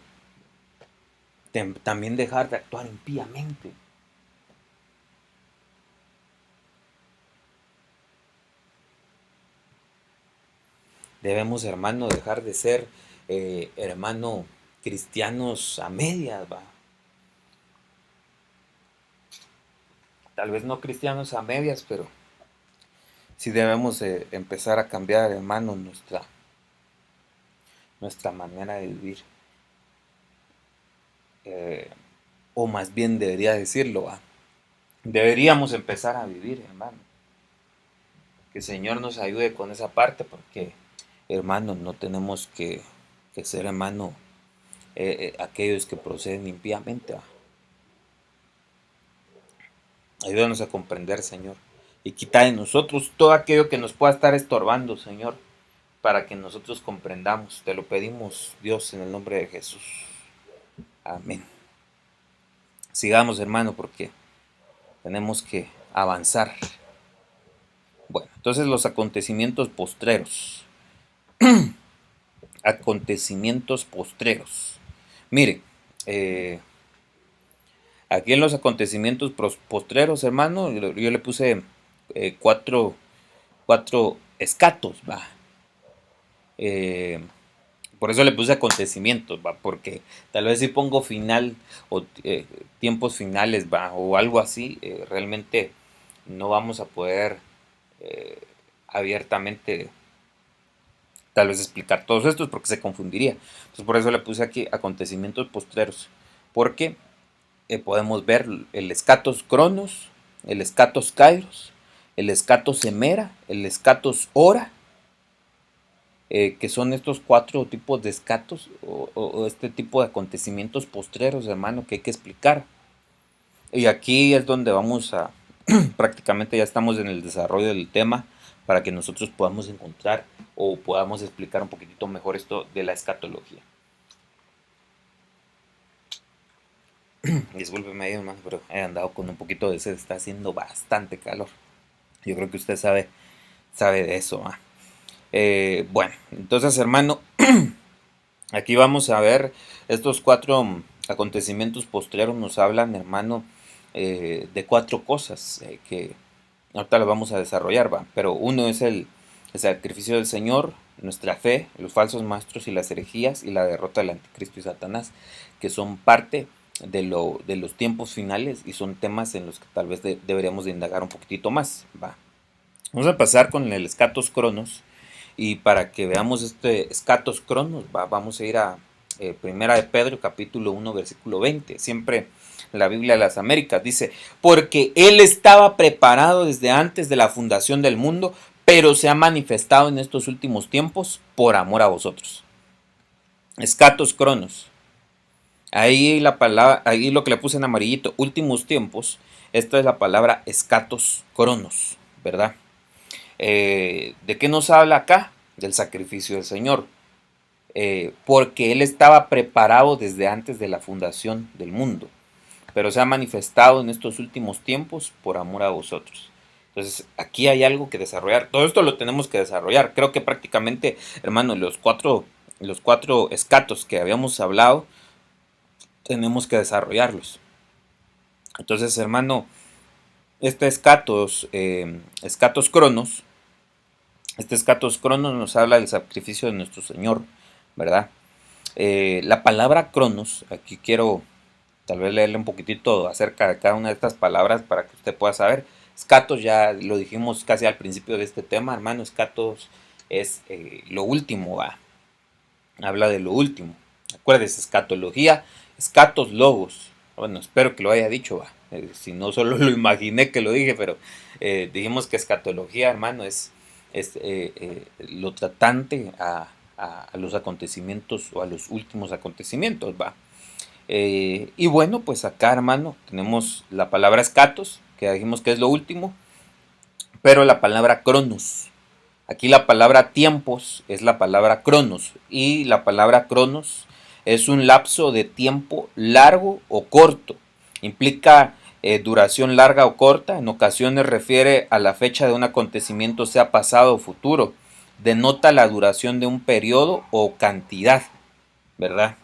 También dejar de actuar impíamente. Debemos, hermano, dejar de ser, hermano, cristianos a medias, va. Tal vez no cristianos a medias, pero sí debemos empezar a cambiar, hermano, nuestra manera de vivir. O más bien debería decirlo, va. Deberíamos empezar a vivir, hermano. Que el Señor nos ayude con esa parte, porque, hermano, no tenemos que ser, hermano, aquellos que proceden impíamente. Ayúdanos a comprender, Señor, y quita de nosotros todo aquello que nos pueda estar estorbando, Señor, para que nosotros comprendamos. Te lo pedimos, Dios, en el nombre de Jesús. Amén. Sigamos, hermano, porque tenemos que avanzar. Bueno, entonces los acontecimientos postreros. Acontecimientos postreros. Mire, aquí en los acontecimientos postreros, hermano, yo le puse cuatro escatos, va. Por eso le puse acontecimientos, va, porque tal vez si pongo final o tiempos finales, va, o algo así, realmente no vamos a poder abiertamente tal vez explicar todos estos porque se confundiría. Entonces por eso le puse aquí acontecimientos postreros, porque podemos ver el escatos cronos, el escatos kairos, el escatos hemera, el escatos hora, que son estos 4 tipos de escatos o este tipo de acontecimientos postreros, hermano, que hay que explicar. Y aquí es donde vamos a, prácticamente ya estamos en el desarrollo del tema, para que nosotros podamos encontrar o podamos explicar un poquitito mejor esto de la escatología. Discúlpeme ahí, hermano, pero he andado con un poquito de sed, está haciendo bastante calor. Yo creo que usted sabe de eso. Bueno, entonces, hermano, aquí vamos a ver estos 4 acontecimientos posteriores. Nos hablan, hermano, de 4 cosas que ahorita las vamos a desarrollar, ¿va? Pero uno es el sacrificio del Señor, nuestra fe, los falsos maestros y las herejías, y la derrota del anticristo y Satanás, que son parte de los tiempos finales y son temas en los que tal vez deberíamos de indagar un poquitito más, ¿va? Vamos a pasar con el escatos cronos, y para que veamos este escatos cronos, vamos a ir a Primera de Pedro, capítulo 1, versículo 20. Siempre la Biblia de las Américas dice: porque Él estaba preparado desde antes de la fundación del mundo, pero se ha manifestado en estos últimos tiempos por amor a vosotros. Escatos cronos. Ahí la palabra, ahí lo que le puse en amarillito, últimos tiempos. Esta es la palabra escatos cronos, ¿verdad? ¿De qué nos habla acá? Del sacrificio del Señor. Porque Él estaba preparado desde antes de la fundación del mundo, pero se ha manifestado en estos últimos tiempos por amor a vosotros. Entonces, aquí hay algo que desarrollar. Todo esto lo tenemos que desarrollar. Creo que prácticamente, hermano, los cuatro escatos que habíamos hablado, tenemos que desarrollarlos. Entonces, hermano, este escatos cronos, nos habla del sacrificio de nuestro Señor, ¿verdad? La palabra cronos, aquí quiero tal vez leerle un poquitito acerca de cada una de estas palabras para que usted pueda saber. Escatos, ya lo dijimos casi al principio de este tema, hermano. Escatos es lo último, va. Habla de lo último. Acuérdese, escatología, escatos logos. Bueno, espero que lo haya dicho, va. Si no, solo lo imaginé que lo dije, pero dijimos que escatología, hermano, es lo tratante a los acontecimientos o a los últimos acontecimientos, va. Y bueno, pues acá, hermano, tenemos la palabra escatos, que dijimos que es lo último, pero la palabra cronos. Aquí la palabra tiempos es la palabra cronos, y la palabra cronos es un lapso de tiempo largo o corto. Implica duración larga o corta. En ocasiones refiere a la fecha de un acontecimiento, sea pasado o futuro. Denota la duración de un periodo o cantidad, ¿verdad?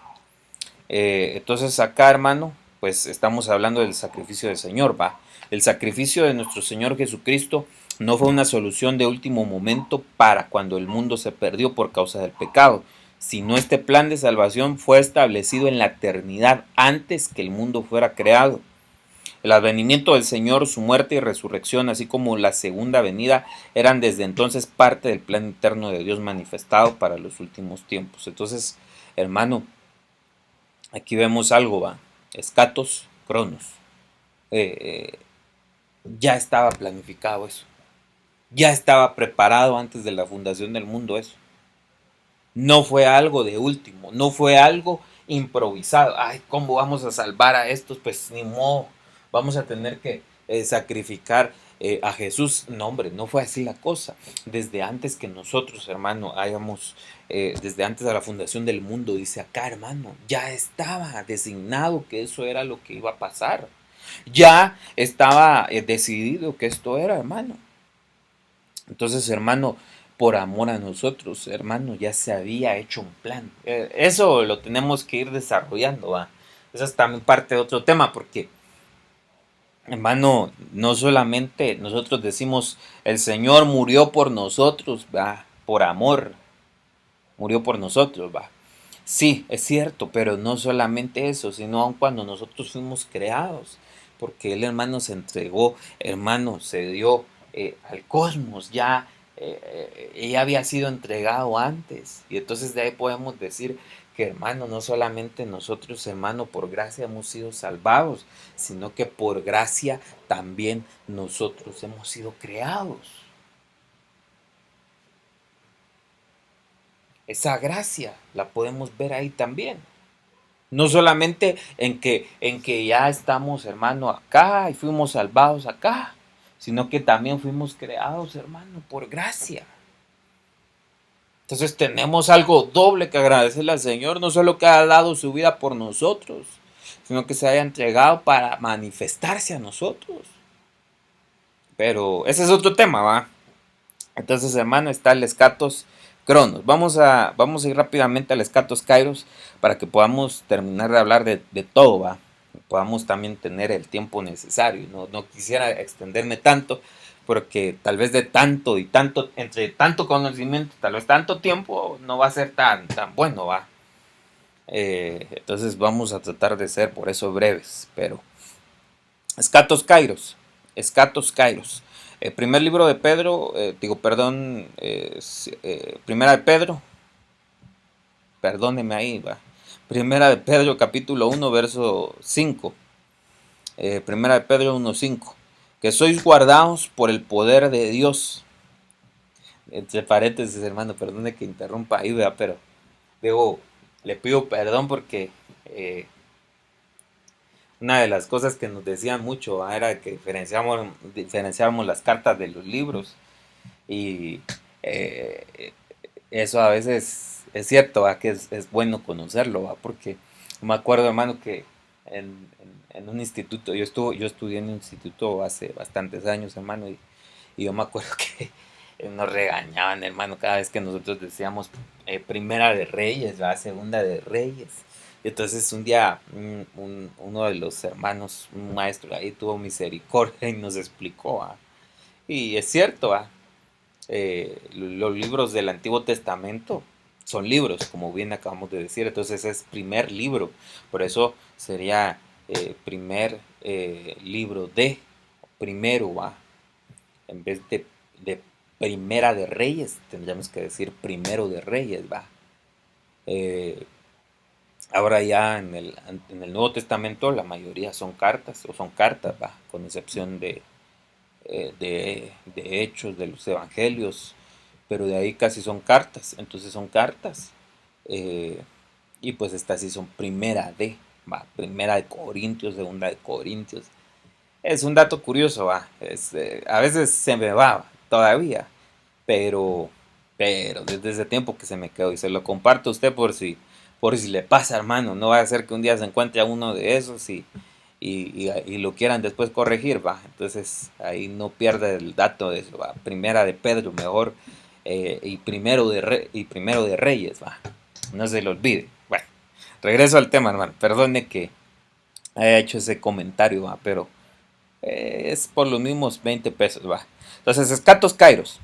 Entonces acá, hermano, pues estamos hablando del sacrificio del Señor, va. El sacrificio de nuestro Señor Jesucristo no fue una solución de último momento para cuando el mundo se perdió por causa del pecado, sino este plan de salvación fue establecido en la eternidad antes que el mundo fuera creado. El advenimiento del Señor, su muerte y resurrección, así como la segunda venida, eran desde entonces parte del plan eterno de Dios manifestado para los últimos tiempos. Entonces, hermano, aquí vemos algo, va. Escatos cronos. Ya estaba planificado eso. Ya estaba preparado antes de la fundación del mundo eso. No fue algo de último, no fue algo improvisado. Ay, ¿cómo vamos a salvar a estos? Pues ni modo, vamos a tener que sacrificar a Jesús. No, hombre, no fue así la cosa. Desde antes que nosotros, hermano, desde antes de la fundación del mundo, dice acá, hermano, ya estaba designado que eso era lo que iba a pasar. Ya estaba decidido que esto era, hermano. Entonces, hermano, por amor a nosotros, hermano, ya se había hecho un plan. Eso lo tenemos que ir desarrollando, ¿va? Esa es también parte de otro tema, porque, hermano, no solamente nosotros decimos, el Señor murió por nosotros, ¿va? Por amor, murió por nosotros, ¿va? Sí, es cierto, pero no solamente eso, sino aun cuando nosotros fuimos creados, porque Él, hermano, se entregó, hermano, se dio al cosmos, ya ella había sido entregado antes. Y entonces de ahí podemos decir que, hermano, no solamente nosotros, hermano, por gracia hemos sido salvados, sino que por gracia también nosotros hemos sido creados. Esa gracia la podemos ver ahí también. No solamente en que ya estamos, hermano, acá y fuimos salvados acá, sino que también fuimos creados, hermano, por gracia. Entonces tenemos algo doble que agradecerle al Señor, no solo que ha dado su vida por nosotros, sino que se haya entregado para manifestarse a nosotros. Pero ese es otro tema, ¿va? Entonces, hermano, está el escatos cronos. Vamos a ir rápidamente al escatos kairos para que podamos terminar de hablar de todo, ¿va? Podamos también tener el tiempo necesario. No quisiera extenderme tanto, porque tal vez de tanto y tanto, entre tanto conocimiento, tal vez tanto tiempo, no va a ser tan bueno, ¿va? Entonces vamos a tratar de ser por eso breves, pero escatos kairos, escatos kairos. Primer libro de Pedro, Primera de Pedro, perdóneme ahí, va. Primera de Pedro, capítulo 1, verso 5. Primera de Pedro 1, 5. Que sois guardados por el poder de Dios. Entre paréntesis, hermano, perdone que interrumpa ahí, ¿verdad? Pero luego le pido perdón porque una de las cosas que nos decían mucho, ¿va? Era que diferenciábamos las cartas de los libros. Y eso a veces es cierto, ¿va? Que es bueno conocerlo, ¿va? Porque me acuerdo, hermano, que en un instituto, yo estudié en un instituto hace bastantes años, hermano, y yo me acuerdo que nos regañaban, hermano, cada vez que nosotros decíamos Primera de Reyes, ¿va? Segunda de Reyes. Y entonces un día uno de los hermanos, un maestro ahí, tuvo misericordia y nos explicó, ¿va? Y es cierto, ¿va? Los libros del Antiguo Testamento son libros, como bien acabamos de decir, entonces es primer libro, por eso sería primer libro de primero, ¿va? En vez de Primera de Reyes, tendríamos que decir Primero de Reyes, ¿va? Ahora ya en el Nuevo Testamento la mayoría son cartas, ¿va? Con excepción de Hechos, de los Evangelios, pero de ahí casi son cartas, entonces son cartas, y pues estas sí son Primera de Corintios, Segunda de Corintios. Es un dato curioso, va. A veces se me va todavía, pero desde ese tiempo que se me quedó y se lo comparto a usted por si le pasa, hermano. No va a ser que un día se encuentre a uno de esos y lo quieran después corregir, va. Entonces ahí no pierda el dato de eso, va. Primera de Pedro, mejor, y primero de Reyes, va. No se lo olvide. Bueno, regreso al tema, hermano. Perdone que haya hecho ese comentario, va, pero es por los mismos 20 pesos, va. Entonces, escatos kairos.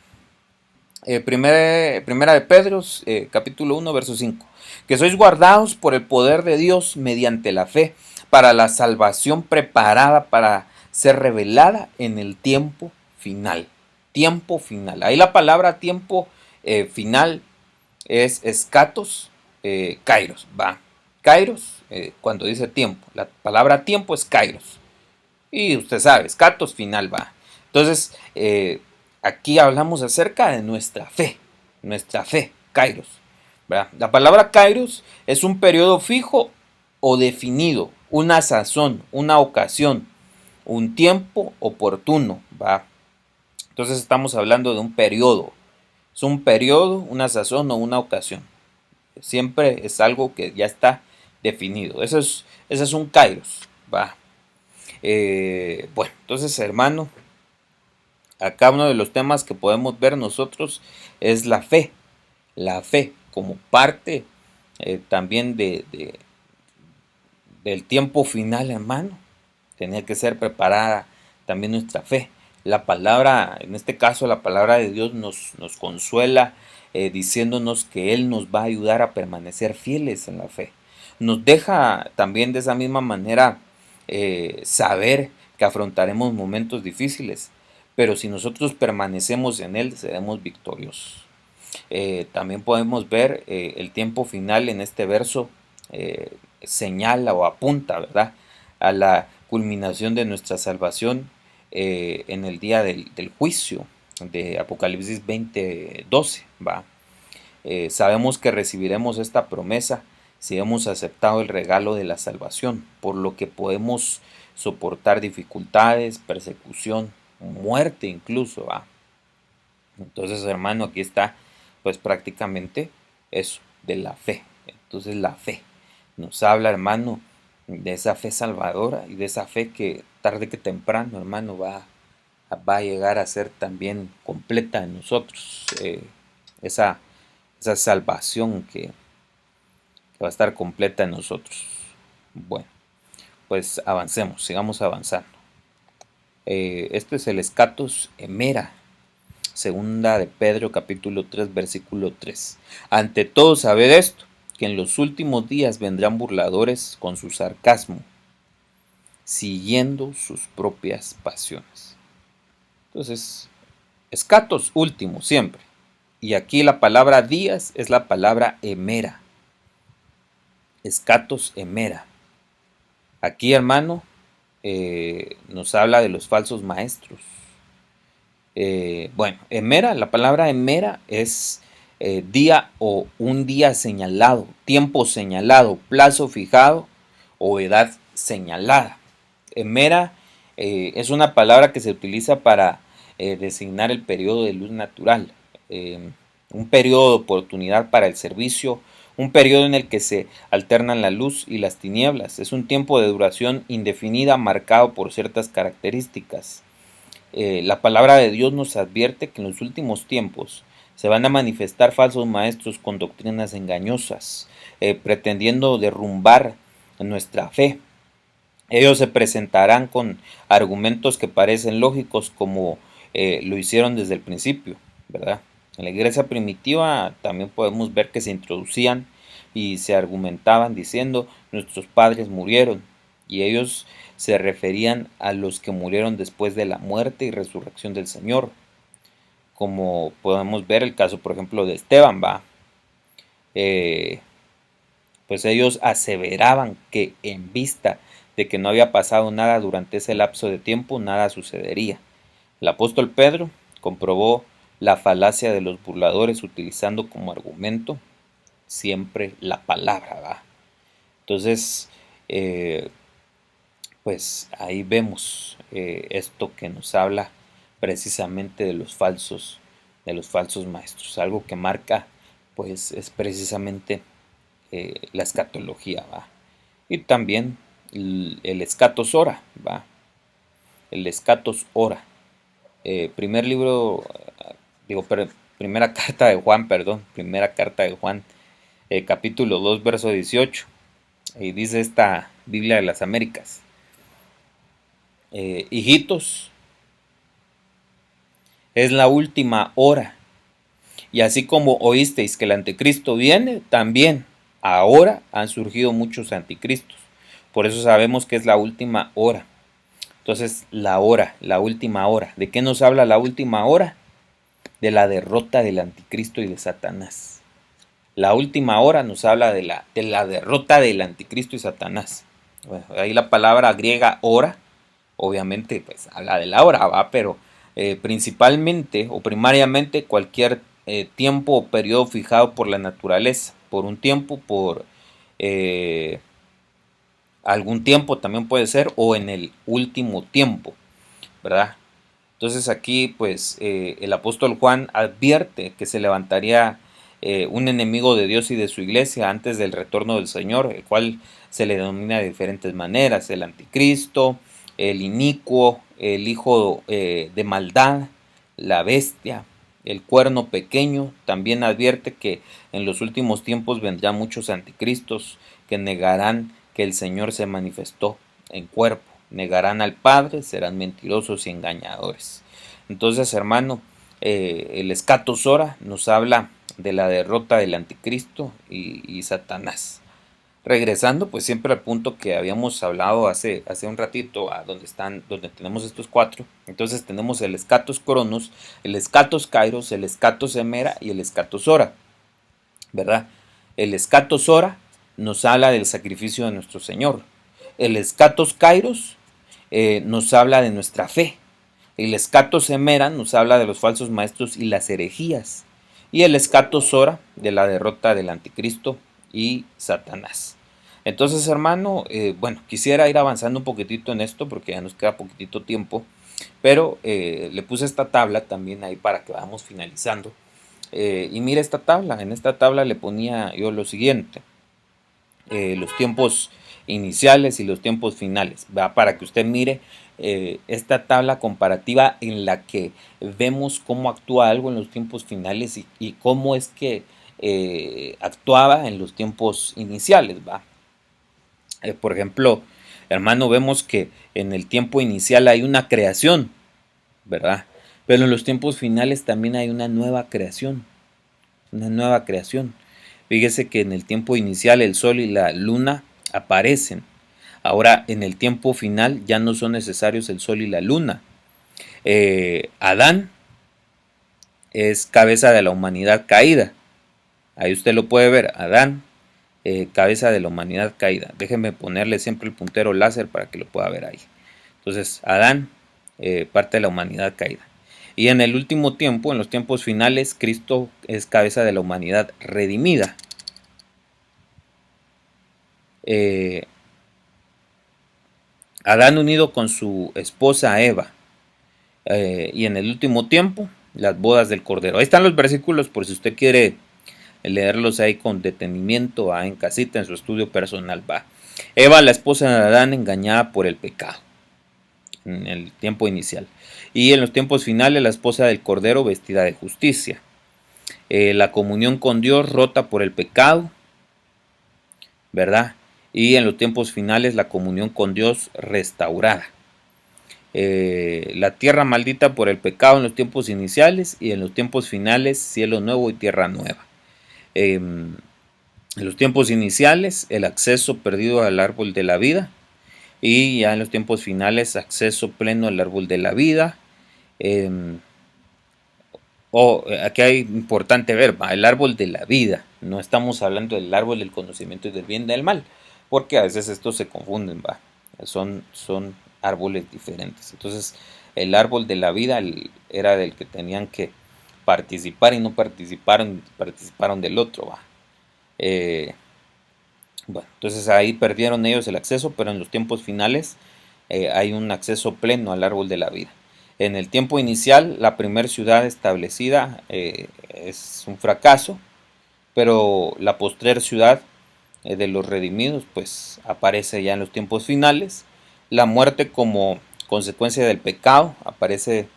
Primera de Pedro, capítulo 1, verso 5. Que sois guardados por el poder de Dios mediante la fe, para la salvación preparada para ser revelada en el tiempo final. Tiempo final. Ahí la palabra tiempo final es escatos kairos, va. Kairos, cuando dice tiempo. La palabra tiempo es kairos. Y usted sabe, escatos final, va. Entonces, aquí hablamos acerca de nuestra fe, kairos, ¿verdad? La palabra kairos es un periodo fijo o definido, una sazón, una ocasión, un tiempo oportuno, ¿va? Entonces estamos hablando de un periodo, es un periodo, una sazón o una ocasión. Siempre es algo que ya está definido. Eso es un kairos, ¿va? Bueno, entonces, hermano, acá uno de los temas que podemos ver nosotros es la fe como parte también del tiempo final, hermano. Tenía que ser preparada también nuestra fe. La palabra, en este caso la palabra de Dios nos consuela diciéndonos que Él nos va a ayudar a permanecer fieles en la fe. Nos deja también de esa misma manera saber que afrontaremos momentos difíciles, pero si nosotros permanecemos en Él, seremos victoriosos. También podemos ver el tiempo final en este verso, señala o apunta, ¿verdad?, a la culminación de nuestra salvación en el día del juicio de Apocalipsis 20:12, ¿va? Sabemos que recibiremos esta promesa si hemos aceptado el regalo de la salvación, por lo que podemos soportar dificultades, persecución, muerte incluso, ¿va? Entonces, hermano, aquí está pues prácticamente eso, de la fe. Entonces la fe nos habla, hermano, de esa fe salvadora y de esa fe que tarde que temprano, hermano, va a llegar a ser también completa en nosotros. Esa, esa salvación que va a estar completa en nosotros. Bueno, pues avancemos, sigamos avanzando. Este es el escatos emera. Segunda de Pedro capítulo 3 versículo 3. Ante todo sabed esto, que en los últimos días vendrán burladores con su sarcasmo, siguiendo sus propias pasiones. Entonces, escatos último siempre. Y aquí la palabra días es la palabra emera. Escatos emera. Aquí, hermano, nos habla de los falsos maestros. Bueno, emera, la palabra emera es día o un día señalado, tiempo señalado, plazo fijado o edad señalada. Emera es una palabra que se utiliza para designar el periodo de luz natural, un periodo de oportunidad para el servicio, un periodo en el que se alternan la luz y las tinieblas. Es un tiempo de duración indefinida marcado por ciertas características. La palabra de Dios nos advierte que en los últimos tiempos se van a manifestar falsos maestros con doctrinas engañosas, pretendiendo derrumbar nuestra fe. Ellos se presentarán con argumentos que parecen lógicos como lo hicieron desde el principio, ¿verdad? En la iglesia primitiva también podemos ver que se introducían y se argumentaban diciendo nuestros padres murieron, y ellos se referían a los que murieron después de la muerte y resurrección del Señor, como podemos ver el caso por ejemplo de Esteban, ¿va? Pues ellos aseveraban que en vista de que no había pasado nada durante ese lapso de tiempo, nada sucedería. El apóstol Pedro comprobó la falacia de los burladores utilizando como argumento siempre la palabra, ¿va? Entonces, pues ahí vemos esto que nos habla precisamente de los falsos maestros. Algo que marca pues es precisamente la escatología, ¿va? Y también el escatos ora, ¿va? El escatos ora. Primer libro, primera carta de Juan, capítulo 2, verso 18. Y dice esta Biblia de las Américas: hijitos, es la última hora. Y así como oísteis que el anticristo viene, también ahora han surgido muchos anticristos. Por eso sabemos que es la última hora. Entonces, la última hora. ¿De qué nos habla la última hora? De la derrota del anticristo y de Satanás. La última hora nos habla de la derrota del anticristo y Satanás. Bueno, ahí la palabra griega hora, obviamente, pues habla de la hora, ¿va? Pero principalmente o primariamente cualquier tiempo o periodo fijado por la naturaleza, por un tiempo, por algún tiempo también puede ser, o en el último tiempo, ¿verdad? Entonces aquí pues el apóstol Juan advierte que se levantaría un enemigo de Dios y de su iglesia antes del retorno del Señor, el cual se le denomina de diferentes maneras: el anticristo, el inicuo, el hijo de maldad, la bestia, el cuerno pequeño. También advierte que en los últimos tiempos vendrán muchos anticristos que negarán que el Señor se manifestó en cuerpo, negarán al Padre, serán mentirosos y engañadores. Entonces, hermano, el escatos ora nos habla de la derrota del anticristo y Satanás. Regresando pues siempre al punto que habíamos hablado hace un ratito, donde tenemos estos cuatro. Entonces tenemos el escatos cronos, el escatos kairos, el escatos emera y el escatos ora, ¿verdad? El escatos ora nos habla del sacrificio de nuestro Señor. El escatos kairos nos habla de nuestra fe. El escatos emera nos habla de los falsos maestros y las herejías. Y el escatos ora de la derrota del anticristo y Satanás. Entonces, hermano, bueno, quisiera ir avanzando un poquitito en esto porque ya nos queda poquitito tiempo. Pero le puse esta tabla también ahí para que vamos finalizando. Y mira esta tabla, en esta tabla le ponía yo lo siguiente, los tiempos iniciales y los tiempos finales, ¿va? Para que usted mire esta tabla comparativa en la que vemos cómo actúa algo en los tiempos finales y cómo es que actuaba en los tiempos iniciales, ¿va? Por ejemplo, hermano, vemos que en el tiempo inicial hay una creación, ¿verdad? Pero en los tiempos finales también hay una nueva creación, una nueva creación. Fíjese que en el tiempo inicial el sol y la luna aparecen. Ahora en el tiempo final ya no son necesarios el sol y la luna. Adán es cabeza de la humanidad caída. Ahí usted lo puede ver, Adán, cabeza de la humanidad caída. Déjenme ponerle siempre el puntero láser para que lo pueda ver ahí. Entonces, Adán, parte de la humanidad caída. Y en el último tiempo, en los tiempos finales, Cristo es cabeza de la humanidad redimida. Adán unido con su esposa Eva. Y en el último tiempo, las bodas del Cordero. Ahí están los versículos por si usted quiere leerlos ahí con detenimiento, en casita, en su estudio personal. Va. Eva, la esposa de Adán, engañada por el pecado en el tiempo inicial. Y en los tiempos finales, la esposa del Cordero vestida de justicia. La comunión con Dios rota por el pecado, ¿verdad? Y en los tiempos finales, la comunión con Dios restaurada. La tierra maldita por el pecado en los tiempos iniciales y en los tiempos finales, cielo nuevo y tierra nueva. En los tiempos iniciales, el acceso perdido al árbol de la vida. Y ya en los tiempos finales, acceso pleno al árbol de la vida. Aquí hay importante ver, el árbol de la vida. No estamos hablando del árbol del conocimiento y del bien y del mal, porque a veces estos se confunden, son árboles diferentes. Entonces, el árbol de la vida era del que tenían que participar y no participaron del otro, bueno, entonces ahí perdieron ellos el acceso, pero en los tiempos finales hay un acceso pleno al árbol de la vida. En el tiempo inicial, la primera ciudad establecida es un fracaso, pero la postrer ciudad de los redimidos pues aparece ya en los tiempos finales. La muerte como consecuencia del pecado aparece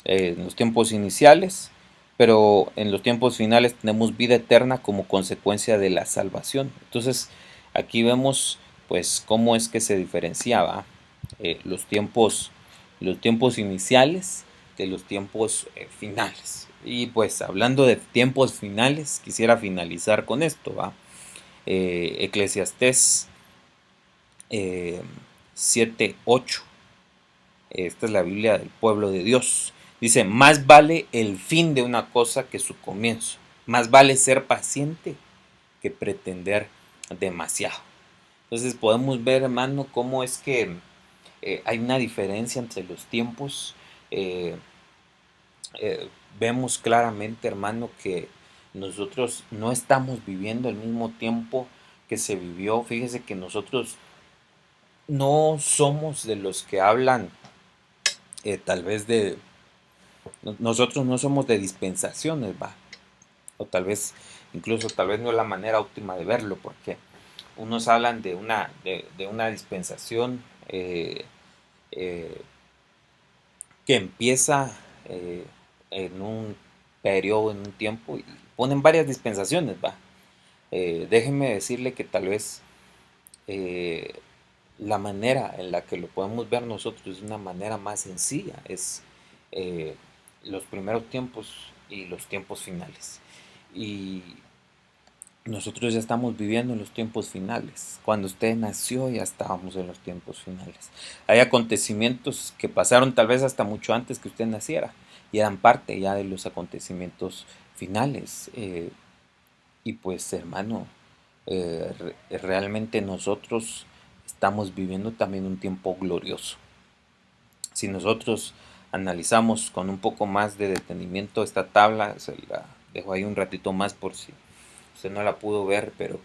en los tiempos iniciales, pero en los tiempos finales tenemos vida eterna como consecuencia de la salvación. Entonces aquí vemos pues cómo es que se diferenciaba los tiempos iniciales de los tiempos finales. Y pues hablando de tiempos finales, quisiera finalizar con esto, Eclesiastés 7:8. Esta es la Biblia del pueblo de Dios. Dice, más vale el fin de una cosa que su comienzo. Más vale ser paciente que pretender demasiado. Entonces podemos ver, hermano, cómo es que hay una diferencia entre los tiempos. Vemos claramente, hermano, que nosotros no estamos viviendo el mismo tiempo que se vivió. Fíjese que nosotros no somos de los que hablan tal vez nosotros no somos de dispensaciones, o tal vez no es la manera óptima de verlo, porque unos hablan de una dispensación que empieza en un periodo, en un tiempo, y ponen varias dispensaciones, déjenme decirle que tal vez la manera en la que lo podemos ver nosotros es una manera más sencilla, es los primeros tiempos y los tiempos finales. Y nosotros ya estamos viviendo en los tiempos finales. Cuando usted nació ya estábamos en los tiempos finales. Hay acontecimientos que pasaron tal vez hasta mucho antes que usted naciera y eran parte ya de los acontecimientos finales. Y pues, hermano, realmente nosotros estamos viviendo también un tiempo glorioso. Si nosotros analizamos con un poco más de detenimiento esta tabla, se la dejo ahí un ratito más por si usted no la pudo ver, pero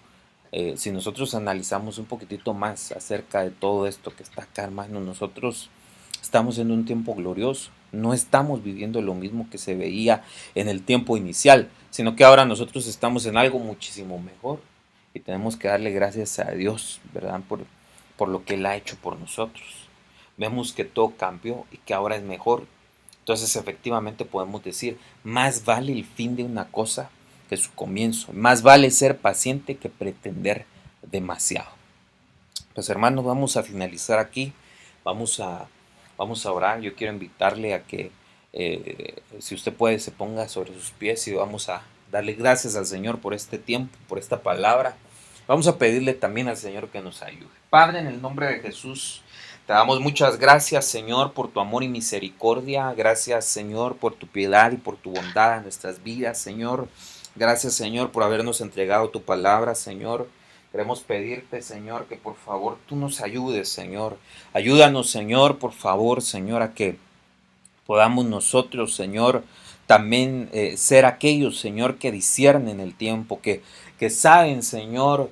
si nosotros analizamos un poquitito más acerca de todo esto que está acá, hermano, nosotros Estamos en un tiempo glorioso. No estamos viviendo lo mismo que se veía en el tiempo inicial, sino que ahora nosotros estamos en algo muchísimo mejor. Y tenemos que darle gracias a Dios, ¿verdad? Por lo que Él ha hecho por nosotros. Vemos que todo cambió y que ahora es mejor. Entonces efectivamente podemos decir, más vale el fin de una cosa que su comienzo. Más vale ser paciente que pretender demasiado. Pues hermanos, vamos a finalizar aquí. Vamos a orar. Yo quiero invitarle a que si usted puede se ponga sobre sus pies y vamos a darle gracias al Señor por este tiempo, por esta palabra. Vamos a pedirle también al Señor que nos ayude. Padre, en el nombre de Jesús, te damos muchas gracias, Señor, por tu amor y misericordia. Gracias, Señor, por tu piedad y por tu bondad en nuestras vidas, Señor. Gracias, Señor, por habernos entregado tu palabra, Señor. Queremos pedirte, Señor, que por favor tú nos ayudes, Señor. Ayúdanos, Señor, por favor, Señor, a que podamos nosotros, Señor, también ser aquellos, Señor, que disciernen el tiempo, que saben, Señor,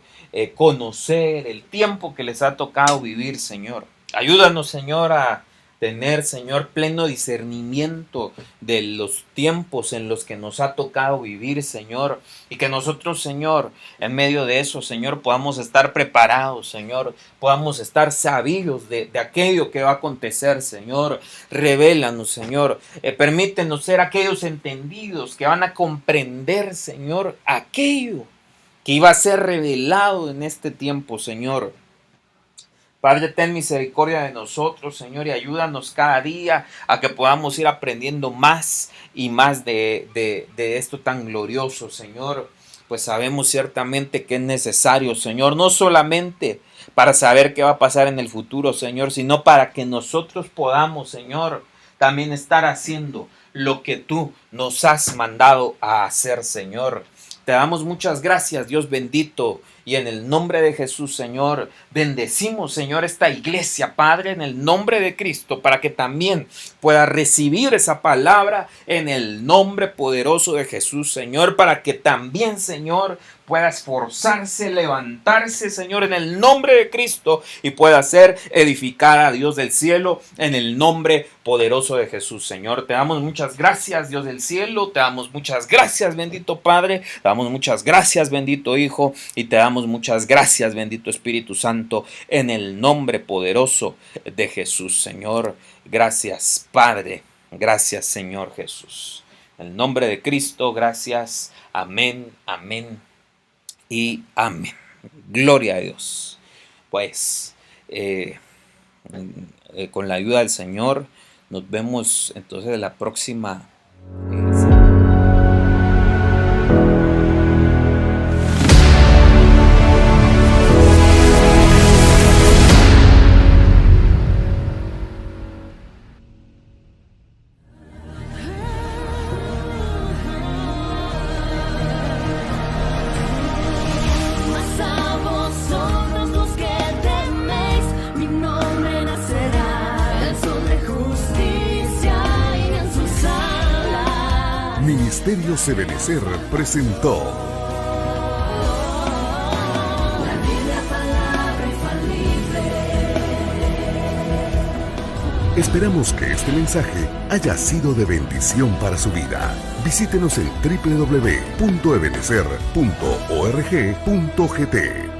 conocer el tiempo que les ha tocado vivir, Señor. Ayúdanos, Señor, a tener, Señor, pleno discernimiento de los tiempos en los que nos ha tocado vivir, Señor, y que nosotros, Señor, en medio de eso, Señor, podamos estar preparados, Señor, podamos estar sabidos de aquello que va a acontecer, Señor. Revélanos, Señor, permítenos ser aquellos entendidos que van a comprender, Señor, aquello que iba a ser revelado en este tiempo, Señor. Padre, ten misericordia de nosotros, Señor, y ayúdanos cada día a que podamos ir aprendiendo más y más de esto tan glorioso, Señor. Pues sabemos ciertamente que es necesario, Señor, no solamente para saber qué va a pasar en el futuro, Señor, sino para que nosotros podamos, Señor, también estar haciendo lo que tú nos has mandado a hacer, Señor. Te damos muchas gracias, Dios bendito, y en el nombre de Jesús, Señor, bendecimos, Señor, esta iglesia, Padre, en el nombre de Cristo, para que también pueda recibir esa palabra en el nombre poderoso de Jesús, Señor, para que también, Señor, pueda esforzarse, levantarse, Señor, en el nombre de Cristo y pueda ser edificada, Dios del cielo, en el nombre poderoso de Jesús, Señor. Te damos muchas gracias, Dios del cielo, te damos muchas gracias, bendito Padre, te damos muchas gracias, bendito Hijo, y te damos muchas gracias, bendito Espíritu Santo, en el nombre poderoso de Jesús, Señor. Gracias, Padre, gracias, Señor Jesús. En el nombre de Cristo, gracias, amén, amén y amén. Gloria a Dios. Pues con la ayuda del Señor nos vemos entonces la próxima Ministerio Ebenecer presentó La Biblia, palabra infalible. Esperamos que este mensaje haya sido de bendición para su vida. Visítenos en www.ebenecer.org.gt.